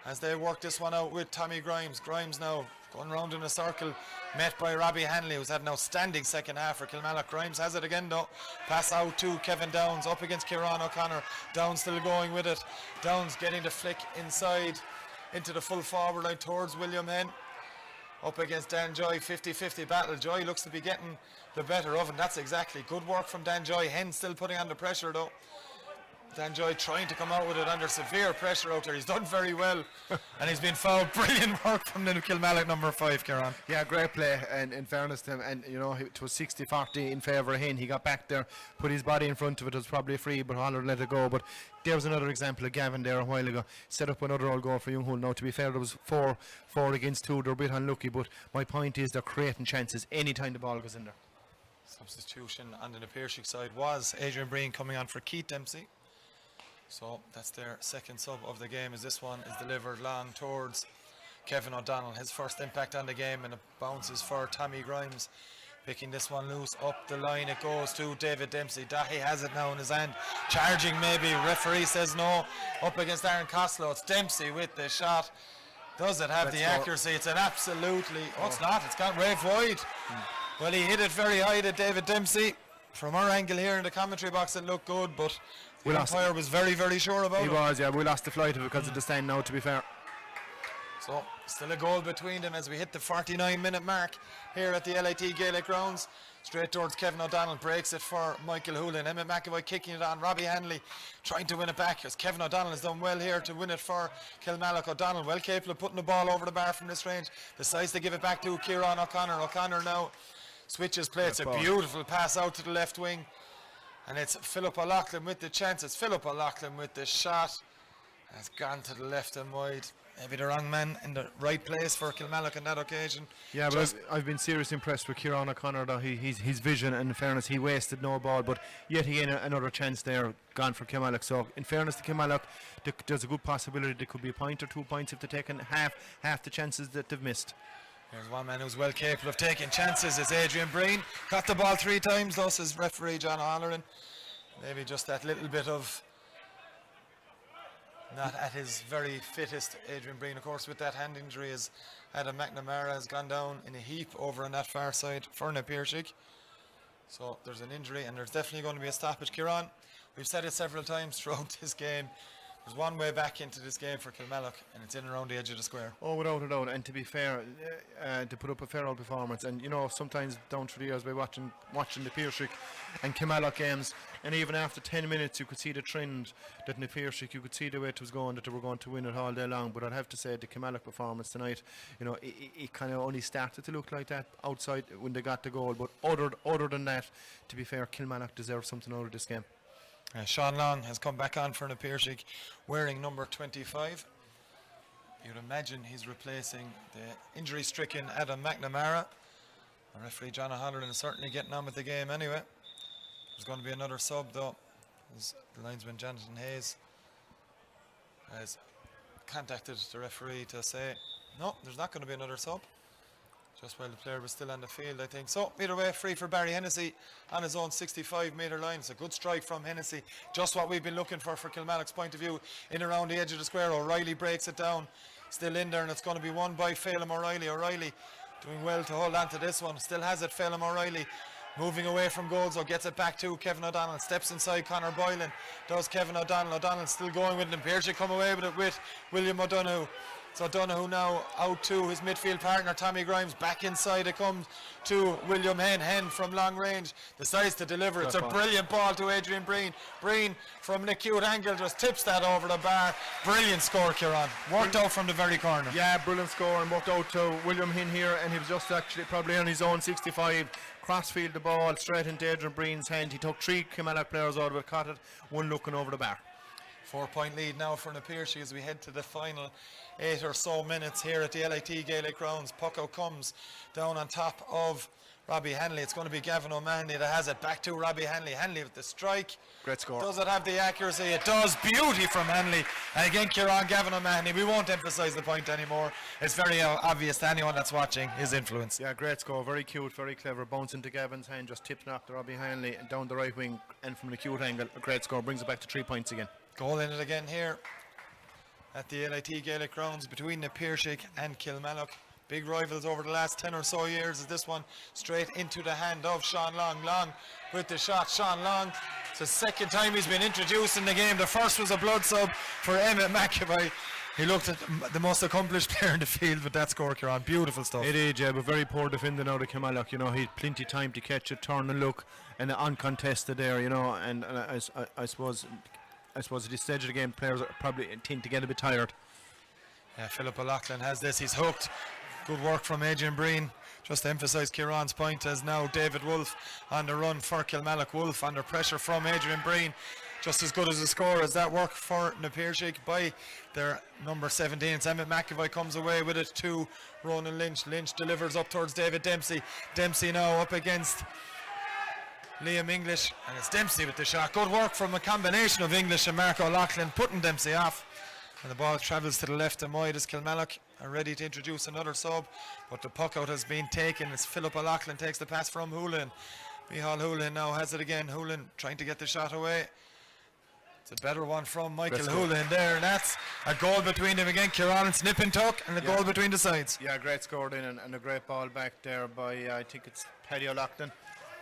as they work this one out with Tommy Grimes. Grimes now going round in a circle, met by Robbie Hanley, who's had an outstanding second half for Kilmallock. Grimes has it again though. Pass out to Kevin Downs up against Kieran O'Connor. Downs still going with it. Downs getting the flick inside into the full forward line towards William Henn. Up against Dan Joy, 50-50 battle. Joy looks to be getting the better of, and that's exactly good work from Dan Joy. Henn still putting under pressure though. Dan Joy trying to come out with it under severe pressure out there. He's done very well, and he's been fouled. Brilliant work from the Kilmallock number 5, Kieran. Yeah, great play, and in fairness to him, and you know, it was 60-40 in favour of Henn. He got back there, put his body in front of it. It was probably a free, but Holler let it go. But there was another example of Gavin there a while ago. Set up another all goal for Younghull. Now, to be fair, there was 4 against 2. They're a bit unlucky, but my point is they're creating chances anytime the ball goes in there. Substitution on the Piarsaigh side was Adrian Breen coming on for Keith Dempsey. So that's their second sub of the game, as this one is delivered long towards Kevin O'Donnell. His first impact on the game, and it bounces for Tommy Grimes. Picking this one loose up the line, it goes to David Dempsey. Dahi has it now in his hand, charging maybe, referee says no. Up against Aaron Costello, it's Dempsey with the shot. Does it have the accuracy? It's an absolutely, it's not, it's gone right wide. Well, he hit it very high to David Dempsey. From our angle here in the commentary box, it looked good, but the umpire was very, very sure about it. He was, yeah. We lost the flight of it because of the stand now, to be fair. So, still a goal between them as we hit the 49-minute mark here at the LIT Gaelic Grounds. Straight towards Kevin O'Donnell, breaks it for Michael Hoolan. Emmett McAvoy kicking it on. Robbie Hanley trying to win it back, as Kevin O'Donnell has done well here to win it for Kilmallock. O'Donnell well capable of putting the ball over the bar from this range. Decides to give it back to Kieran O'Connor. O'Connor now switches play. It's a beautiful pass out to the left wing. And it's Philip O'Loughlin with the chance. It's Philip O'Loughlin with the shot. Has gone to the left and wide. Maybe the wrong man in the right place for Kilmallock on that occasion. Yeah, but I've been seriously impressed with Kieran O'Connor though. His vision, and in fairness, he wasted no ball, but yet again another chance there gone for Kilmallock. So in fairness to Kilmallock, there's a good possibility there could be a point or 2 points if they're taking half the chances that they've missed. Here's one man who's well capable of taking chances. It's Adrian Breen. Got the ball 3 times, though, says referee John O'Halloran. Maybe just that little bit of not at his very fittest, Adrian Breen, of course, with that hand injury, as Adam McNamara has gone down in a heap over on that far side for Na Piarsaigh. So there's an injury, and there's definitely going to be a stoppage. Kieran, we've said it several times throughout this game. There's one way back into this game for Kilmallock, and it's in and around the edge of the square. Oh, without a doubt. And to be fair, to put up a fair old performance, and you know, sometimes down through the years by watching the Piarsaigh and Kilmallock games, and even after 10 minutes you could see the trend that Na Piarsaigh, you could see the way it was going, that they were going to win it all day long. But I'd have to say the Kilmallock performance tonight, you know, it kind of only started to look like that outside when they got the goal. But other than that, to be fair, Kilmallock deserves something out of this game. Sean Long has come back on for Na Piarsaigh wearing number 25. You'd imagine he's replacing the injury-stricken Adam McNamara. The referee John O'Halloran is certainly getting on with the game anyway. There's going to be another sub though, as the linesman Jonathan Hayes has contacted the referee to say no, there's not going to be another sub, just while the player was still on the field, I think. So either way, free for Barry Hennessy on his own 65-metre line. It's a good strike from Hennessy, just what we've been looking for Kilmallock's point of view, in around the edge of the square. O'Reilly breaks it down, still in there, and it's going to be won by Phelim O'Reilly. O'Reilly doing well to hold on to this one, still has it. Phelim O'Reilly moving away from goals, or gets it back to Kevin O'Donnell, steps inside Conor Boylan, does Kevin O'Donnell. O'Donnell still going with it, and Piarsaigh come away with it with William O'Donoghue. So O'Donoghue now out to his midfield partner Tommy Grimes. Back inside it comes to William Henn. Henn from long range decides to deliver. It's a brilliant ball to Adrian Breen. Breen from an acute angle just tips that over the bar. Brilliant score, Kieran. Worked out from the very corner. Yeah, brilliant score, and worked out to William Henn here, and he was just actually probably on his own 65. Crossfield the ball straight into Adrian Breen's hand. He took 3 Kilmallock players out of it, caught it, one looking over the bar. 4-point lead now for Na Piarsaigh as we head to the final 8 or so minutes here at the LIT Gaelic grounds. Puck out comes down on top of Robbie Hanley. It's going to be Gavin O'Mahony that has it. Back to Robbie Hanley. Hanley with the strike. Great score. Does it have the accuracy? It does. Beauty from Hanley. And again, Kieran, Gavin O'Mahony. We won't emphasise the point anymore. It's very obvious to anyone that's watching his influence. Yeah, great score. Very cute, very clever. Bouncing to Gavin's hand, just tipping off to Robbie Hanley and down the right wing, and from an acute angle. A great score. Brings it back to 3 points again. Goal in it again here at the LIT Gaelic grounds between Na Piarsaigh and Kilmallock. Big rivals over the last 10 or so years. Is this one straight into the hand of Sean Long. Long with the shot. Sean Long, it's the second time he's been introduced in the game. The first was a blood sub for Emmett McAvoy. He looked at the most accomplished player in the field with that score, Kieran. Beautiful stuff. It is, yeah, but very poor defending out of Kilmallock. You know, he had plenty of time to catch it, turn and look, and uncontested there, you know, and I suppose at this stage of the game, players probably tend to get a bit tired. Yeah, Philip O'Loughlin has this. He's hooked. Good work from Adrian Breen. Just to emphasise Kieran's point, as now David Wolfe on the run for Kilmallock. Wolfe under pressure from Adrian Breen. Just as good as a score as that work for Na Piarsaigh by their number 17. It's Emmett McAvoy comes away with it to Ronan Lynch. Lynch delivers up towards David Dempsey. Dempsey now up against Liam English, and it's Dempsey with the shot. Good work from a combination of English and Mark O'Loughlin, putting Dempsey off. And the ball travels to the left and wide as Kilmallock are ready to introduce another sub, but the puck out has been taken as Philip O'Loughlin takes the pass from Houlihan. Mihal Houlihan now has it again. Houlihan trying to get the shot away. It's a better one from Michael Houlihan there, and that's a goal between them again. Kieran, snip and tuck, and a goal between the sides. Yeah, great scored in, and a great ball back there by I think it's Paddy O'Loughlin.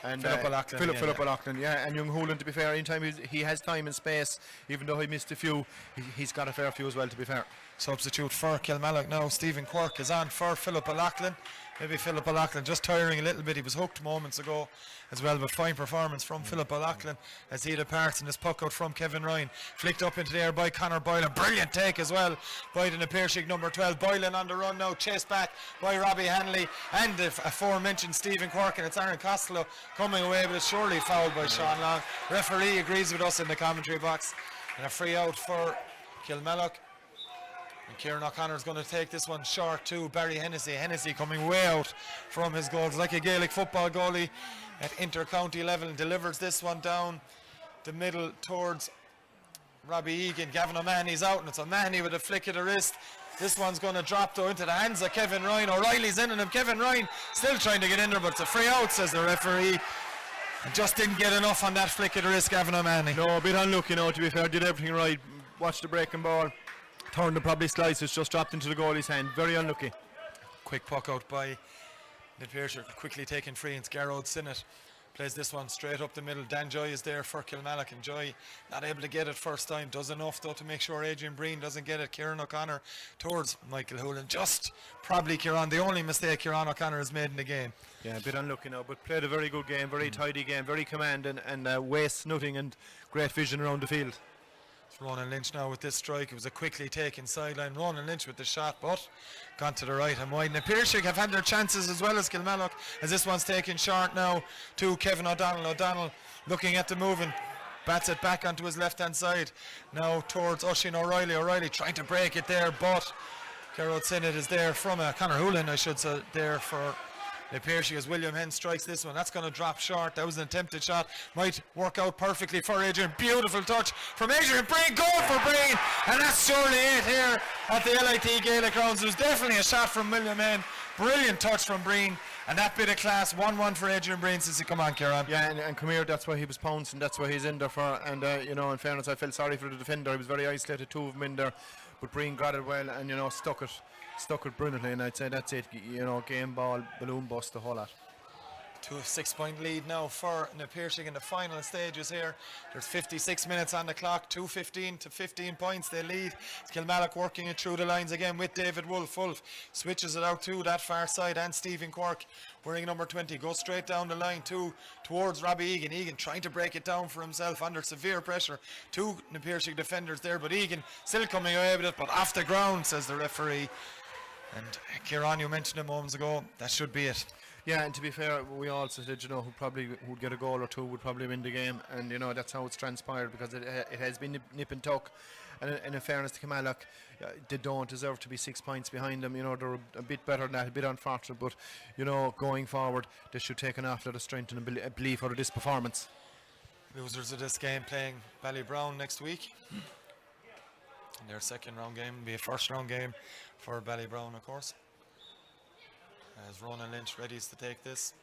And Philip O'Loughlin. Philip O'Loughlin, yeah, and young Houlihan, to be fair, anytime he has time and space, even though he missed a few, he's got a fair few as well, to be fair. Substitute for Kilmallock now, Stephen Quirk is on for Philip O'Loughlin. Maybe Philip O'Loughlin just tiring a little bit. He was hooked moments ago as well, but fine performance from Philip O'Loughlin as he departs, and his puck out from Kevin Ryan, flicked up into the air by Conor Boylan. Brilliant take as well by the Na Piarsaigh number 12. Boylan on the run now, chased back by Robbie Hanley and the aforementioned Stephen Quirk, and it's Aaron Costello coming away, but it's surely fouled by Sean Long. Referee agrees with us in the commentary box, and a free out for Kilmallock. And Kieran O'Connor is going to take this one short to Barry Hennessy. Hennessy coming way out from his goals like a Gaelic football goalie at inter-county level, and delivers this one down the middle towards Robbie Egan. Gavin O'Mahony's out, and it's O'Mahony with a flick of the wrist. This one's going to drop though into the hands of Kevin Ryan. O'Reilly's in on him. Kevin Ryan still trying to get in there, but it's a free out, says the referee. And just didn't get enough on that flick of the wrist, Gavin O'Mahony. No, a bit unlucky now, to be fair. Did everything right. Watched the breaking ball. turned and probably sliced it, just dropped into the goalie's hand. Very unlucky. Quick puck out by the Piarsaigh, quickly taken free, and Garrod Sinnott plays this one straight up the middle. Dan Joy is there for Kilmallock, and Joy not able to get it first time. Does enough though to make sure Adrian Breen doesn't get it. Kieran O'Connor towards Michael Hoolan. Just probably Kieran, the only mistake Kieran O'Connor has made in the game. Yeah, a bit unlucky now, but played a very good game, very tidy game, very commanding, and waste nothing, and great vision around the field. It's Ronan Lynch now with this strike. It was a quickly taken sideline. Ronan Lynch with the shot, but gone to the right and wide. And Piarsaigh have had their chances as well as Kilmallock, as this one's taken short now to Kevin O'Donnell. O'Donnell looking at the moving, bats it back onto his left hand side now towards Oisin O'Reilly. O'Reilly trying to break it there, but Garrod Sinnott is there from Conor Hoolan, I should say, there for the Piarsaigh, as William Henn strikes this one. That's going to drop short. That was an attempted shot. Might work out perfectly for Adrian. Beautiful touch from Adrian Breen. Goal for Breen. And that's surely it here at the LIT Gaelic Grounds. There was definitely a shot from William Henn. Brilliant touch from Breen. And that bit of class. 1-1 for Adrian Breen since he come on, Kieran. Yeah, and come here, that's why he was pouncing. That's why he's in there for. And, in fairness, I felt sorry for the defender. He was very isolated, two of them in there. But Breen got it well and, stuck it brilliantly, and I'd say that's it. Game ball, balloon bust, the whole lot. To a 6-point lead now for the Piarsaigh in the final stages here. There's 56 minutes on the clock, 2:15 to 15 points they lead. It's Kilmallock working it through the lines again with David Wolf. Wolf switches it out to that far side, and Stephen Quirk wearing number 20 goes straight down the line towards Robbie Egan. Egan trying to break it down for himself under severe pressure. Two Piarsaigh defenders there, but Egan still coming away with it, but off the ground, says the referee. And Kieran, you mentioned it moments ago, that should be it. Yeah, and to be fair, we also said, who'd get a goal or two would probably win the game, and that's how it's transpired, because it has been nip and tuck. And in fairness to Kilmallock, they don't deserve to be 6 points behind them. They're a bit better than that, a bit unfortunate, but going forward, they should take an awful lot of strength and belief out of this performance. Losers of this game playing Ballybrown next week. In their second round game will be a first round game for Ballybrown, of course. As Ronan Lynch readies to take this.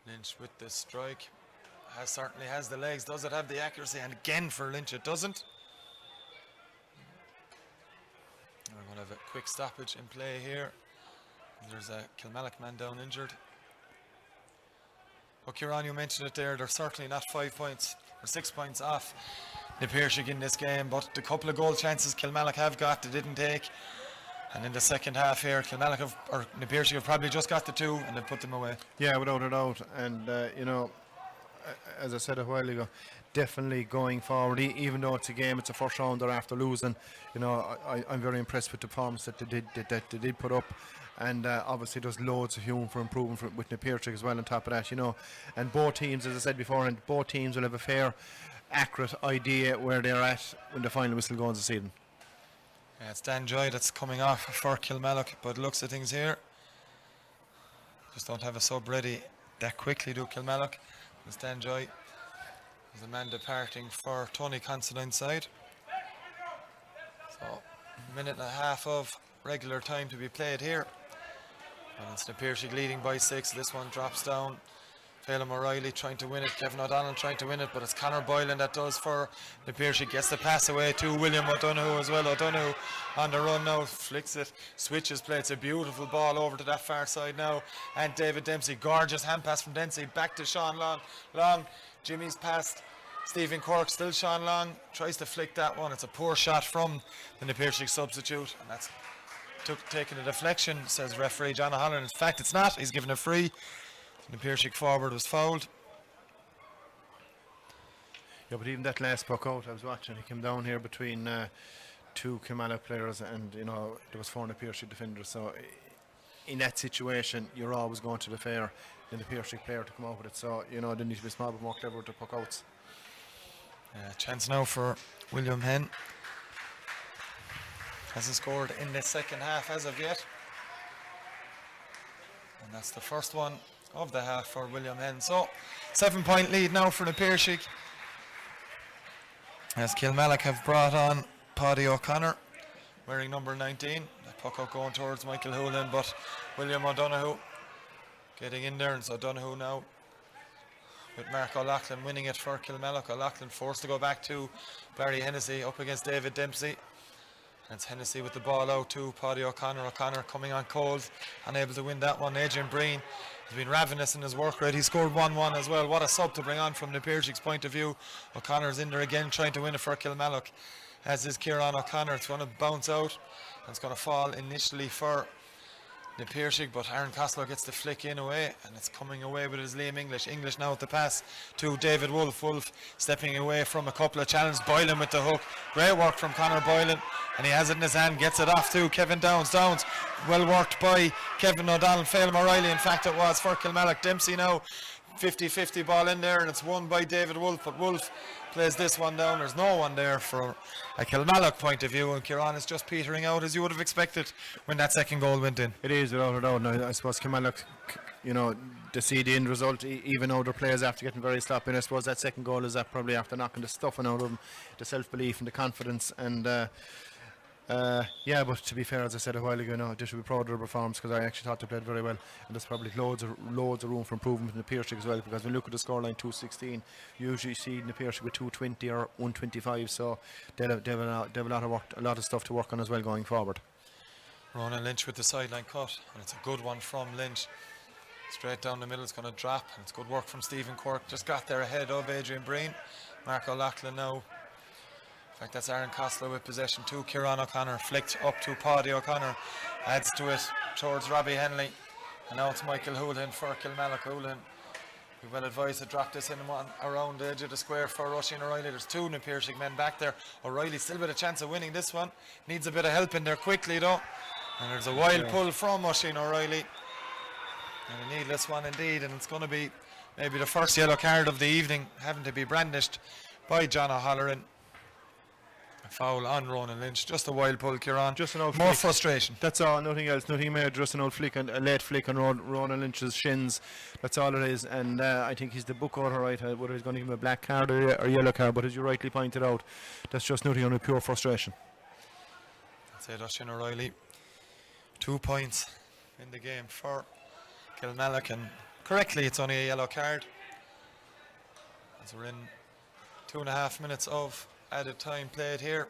Lynch with the strike. Certainly has the legs. Does it have the accuracy? And again for Lynch it doesn't. We're going to have a quick stoppage in play here. There's a Kilmallock man down injured. But Kieran, you mentioned it there. They're certainly not 5 points or 6 points off the Piarsaigh in this game, but the couple of goal chances Kilmallock have got, they didn't take. And in the second half here, Kilmallock the Piarsaigh have probably just got the two and they put them away. Yeah, without a doubt. And as I said a while ago, definitely going forward, even though it's a game, it's a first rounder after losing. I'm very impressed with the performance that they did put up. And obviously there's loads of room for improvement with the Piarsaigh as well on top of that, And both teams, as I said before, and both teams will have a fair, accurate idea where they're at when the final whistle goes this season. Yeah, it's Dan Joy that's coming off for Kilmallock, but looks at things here. Just don't have a sub ready that quickly, do Kilmallock. It's Dan Joy. There's a man departing for Tony Considine's side. So, a minute and a half of regular time to be played here. And it's the Piarsaigh leading by 6. This one drops down. Phelan O'Reilly trying to win it. Kevin O'Donnell trying to win it, but it's Conor Boylan that does for the Piarsaigh. Gets the pass away to William O'Donoghue as well. O'Donoghue on the run now, flicks it, switches play. It's a beautiful ball over to that far side now. And David Dempsey, gorgeous hand pass from Dempsey back to Sean Long. Long, Jimmy's past Stephen Quirk, still Sean Long tries to flick that one. It's a poor shot from the Piarsaigh substitute, and that's taking a deflection, says referee John O'Halloran. In fact, it's not. He's given a free. The Piarsaigh forward was fouled. Yeah, but even that last puck out, I was watching, he came down here between two Kilmallock players, and there was 4 on the Piarsaigh defenders. So in that situation, you're always going to the fair than the Piarsaigh player to come out with it. So there needs to be small but more clever with the puck outs. Chance now for William Henn. Hasn't scored in the second half as of yet. And that's the first one of the half for William Henn. So 7-point lead now for the Piarsaigh, as Kilmallock have brought on Paddy O'Connor wearing number 19. The puck out going towards Michael Hoolan, but William O'Donoghue getting in there, and so O'Donoghue now with Mark O'Loughlin winning it for Kilmallock. O'Loughlin forced to go back to Barry Hennessy up against David Dempsey. And it's Hennessy with the ball out to Paddy O'Connor. O'Connor coming on cold, unable to win that one. Adrian Breen has been ravenous in his work rate. He scored 1-1 as well. What a sub to bring on from the Piarsaigh point of view. O'Connor's in there again trying to win it for Kilmallock, as is Kieran O'Connor. It's going to bounce out and it's going to fall initially for the Piarsaigh, but Aaron Costello gets the flick in away, and it's coming away with his Liam English. English now at the pass to David Wolfe. Wolfe stepping away from a couple of challenges. Boylan with the hook. Great work from Conor Boylan, and he has it in his hand, gets it off to Kevin Downs. Downs, well worked by Kevin O'Donnell. Phelim O'Reilly, in fact, it was for Kilmallock. Dempsey now 50-50 ball in there, and it's won by David Wolfe, but Wolfe plays this one down. There's no one there for a Kilmallock point of view, and Kieran is just petering out as you would have expected when that second goal went in. It is, without a doubt. Now, I suppose Kilmallock, to see the end result, even though their players after getting very sloppy, and I suppose that second goal is probably after knocking the stuffing out of them, the self-belief and the confidence, and but to be fair, as I said a while ago, they should be proud of their performance, because I actually thought they played very well, and there's probably loads of room for improvement in the Piarsaigh as well, because when you look at the scoreline 216, you usually see in the Piarsaigh with 220 or 125, so they'll have a lot of work, a lot of stuff to work on as well going forward. Ronan Lynch with the sideline cut, and it's a good one from Lynch. Straight down the middle, it's going to drop, and it's good work from Stephen Quirk. Just got there ahead of Adrian Breen. Mark O'Loughlin now. In fact, that's Aaron Costello with possession to Kieran O'Connor. Flicked up to Paddy O'Connor. Adds to it towards Robbie Henley. And now it's Michael Houlihan for Kilmallock. Houlihan, we're well advised to drop this in around the edge of the square for Roisin O'Reilly. There's two New Piarsaigh men back there. O'Reilly still with a chance of winning this one. Needs a bit of help in there quickly though. And there's a wild pull from Roisin O'Reilly. And a needless one indeed. And it's going to be maybe the first yellow card of the evening, having to be brandished by John O'Halloran. A foul on Ronan Lynch. Just a wild pull, Kieran. Just an old more flick. Frustration. That's all, nothing else. Nothing major, just an old flick, and a late flick on Ronan Lynch's shins. That's all it is. And I think he's the book order, right? Whether he's going to give him a black card or yellow card, but as you rightly pointed out, that's just nothing on pure frustration. That's it, Roisin O'Reilly. 2 points in the game for Kilmallock, and correctly it's only a yellow card, as we're in 2.5 minutes of added time played here.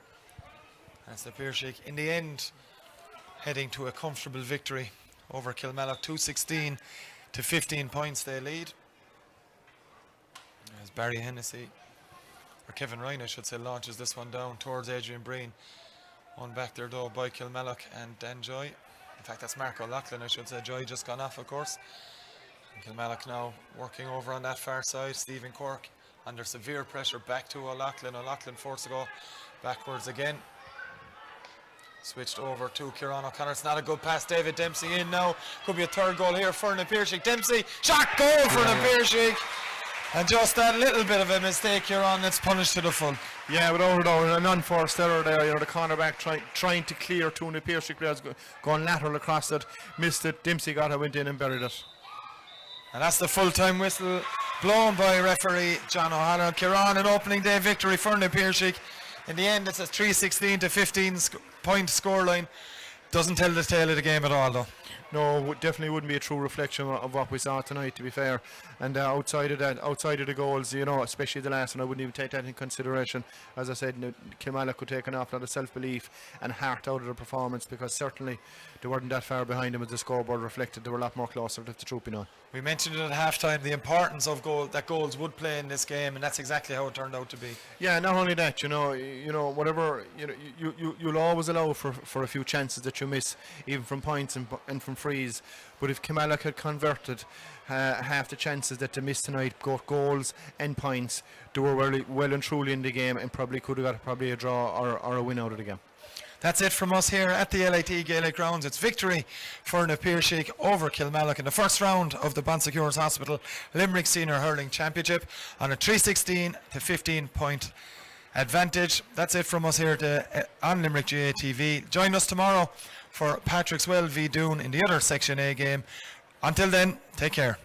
That's the Piarsaigh in the end heading to a comfortable victory over Kilmallock. 216 to 15 points they lead, as Barry Hennessy, or Kevin Ryan I should say, launches this one down towards Adrian Breen. One back there though by Kilmallock and Dan Joy. In fact, that's Mark O'Loughlin, I should say. Joy just gone off, of course. And Kilmallock now working over on that far side. Stephen Quirk under severe pressure back to O'Loughlin. O'Loughlin forced to go backwards again. Switched over to Kieran O'Connor. It's not a good pass. David Dempsey in now. Could be a third goal here for the Piarsaigh. Dempsey, shot goal for the Piarsaigh. And just that little bit of a mistake here on, it's punished to the full. Yeah, without a doubt, an unforced error there. The cornerback trying to clear two New Piarsaigh players, going lateral across it, missed it. Dempsey got it, went in and buried it. And that's the full-time whistle blown by referee John O'Halloran. Kieran, an opening day victory for New Piarsaigh. In the end, it's a 316 to 15 point scoreline. Doesn't tell the tale of the game at all, though. No, definitely wouldn't be a true reflection of what we saw tonight, to be fair. And outside of the goals, especially the last one, I wouldn't even take that in consideration. As I said, Kilmallock could take an awful lot of self-belief and heart out of the performance, because certainly they weren't that far behind them as the scoreboard reflected. They were a lot more closer to the truth be known. We mentioned it at half-time, the importance of goals would play in this game, and that's exactly how it turned out to be. Yeah, not only that, whatever, you'll always allow for a few chances that you miss, even from points and from frees. But if Kilmallock had converted half the chances that they missed tonight, got goals and points, they were well and truly in the game, and probably could have got a draw or a win out of the game. That's it from us here at the LIT Gaelic Grounds. It's victory for New Piarsaigh over Kilmallock in the first round of the Bonsecures Hospital Limerick Senior Hurling Championship on a 316 to 15 point advantage. That's it from us here on Limerick GA TV. Join us tomorrow for Patrick's Well v Doon in the other Section A game. Until then, take care.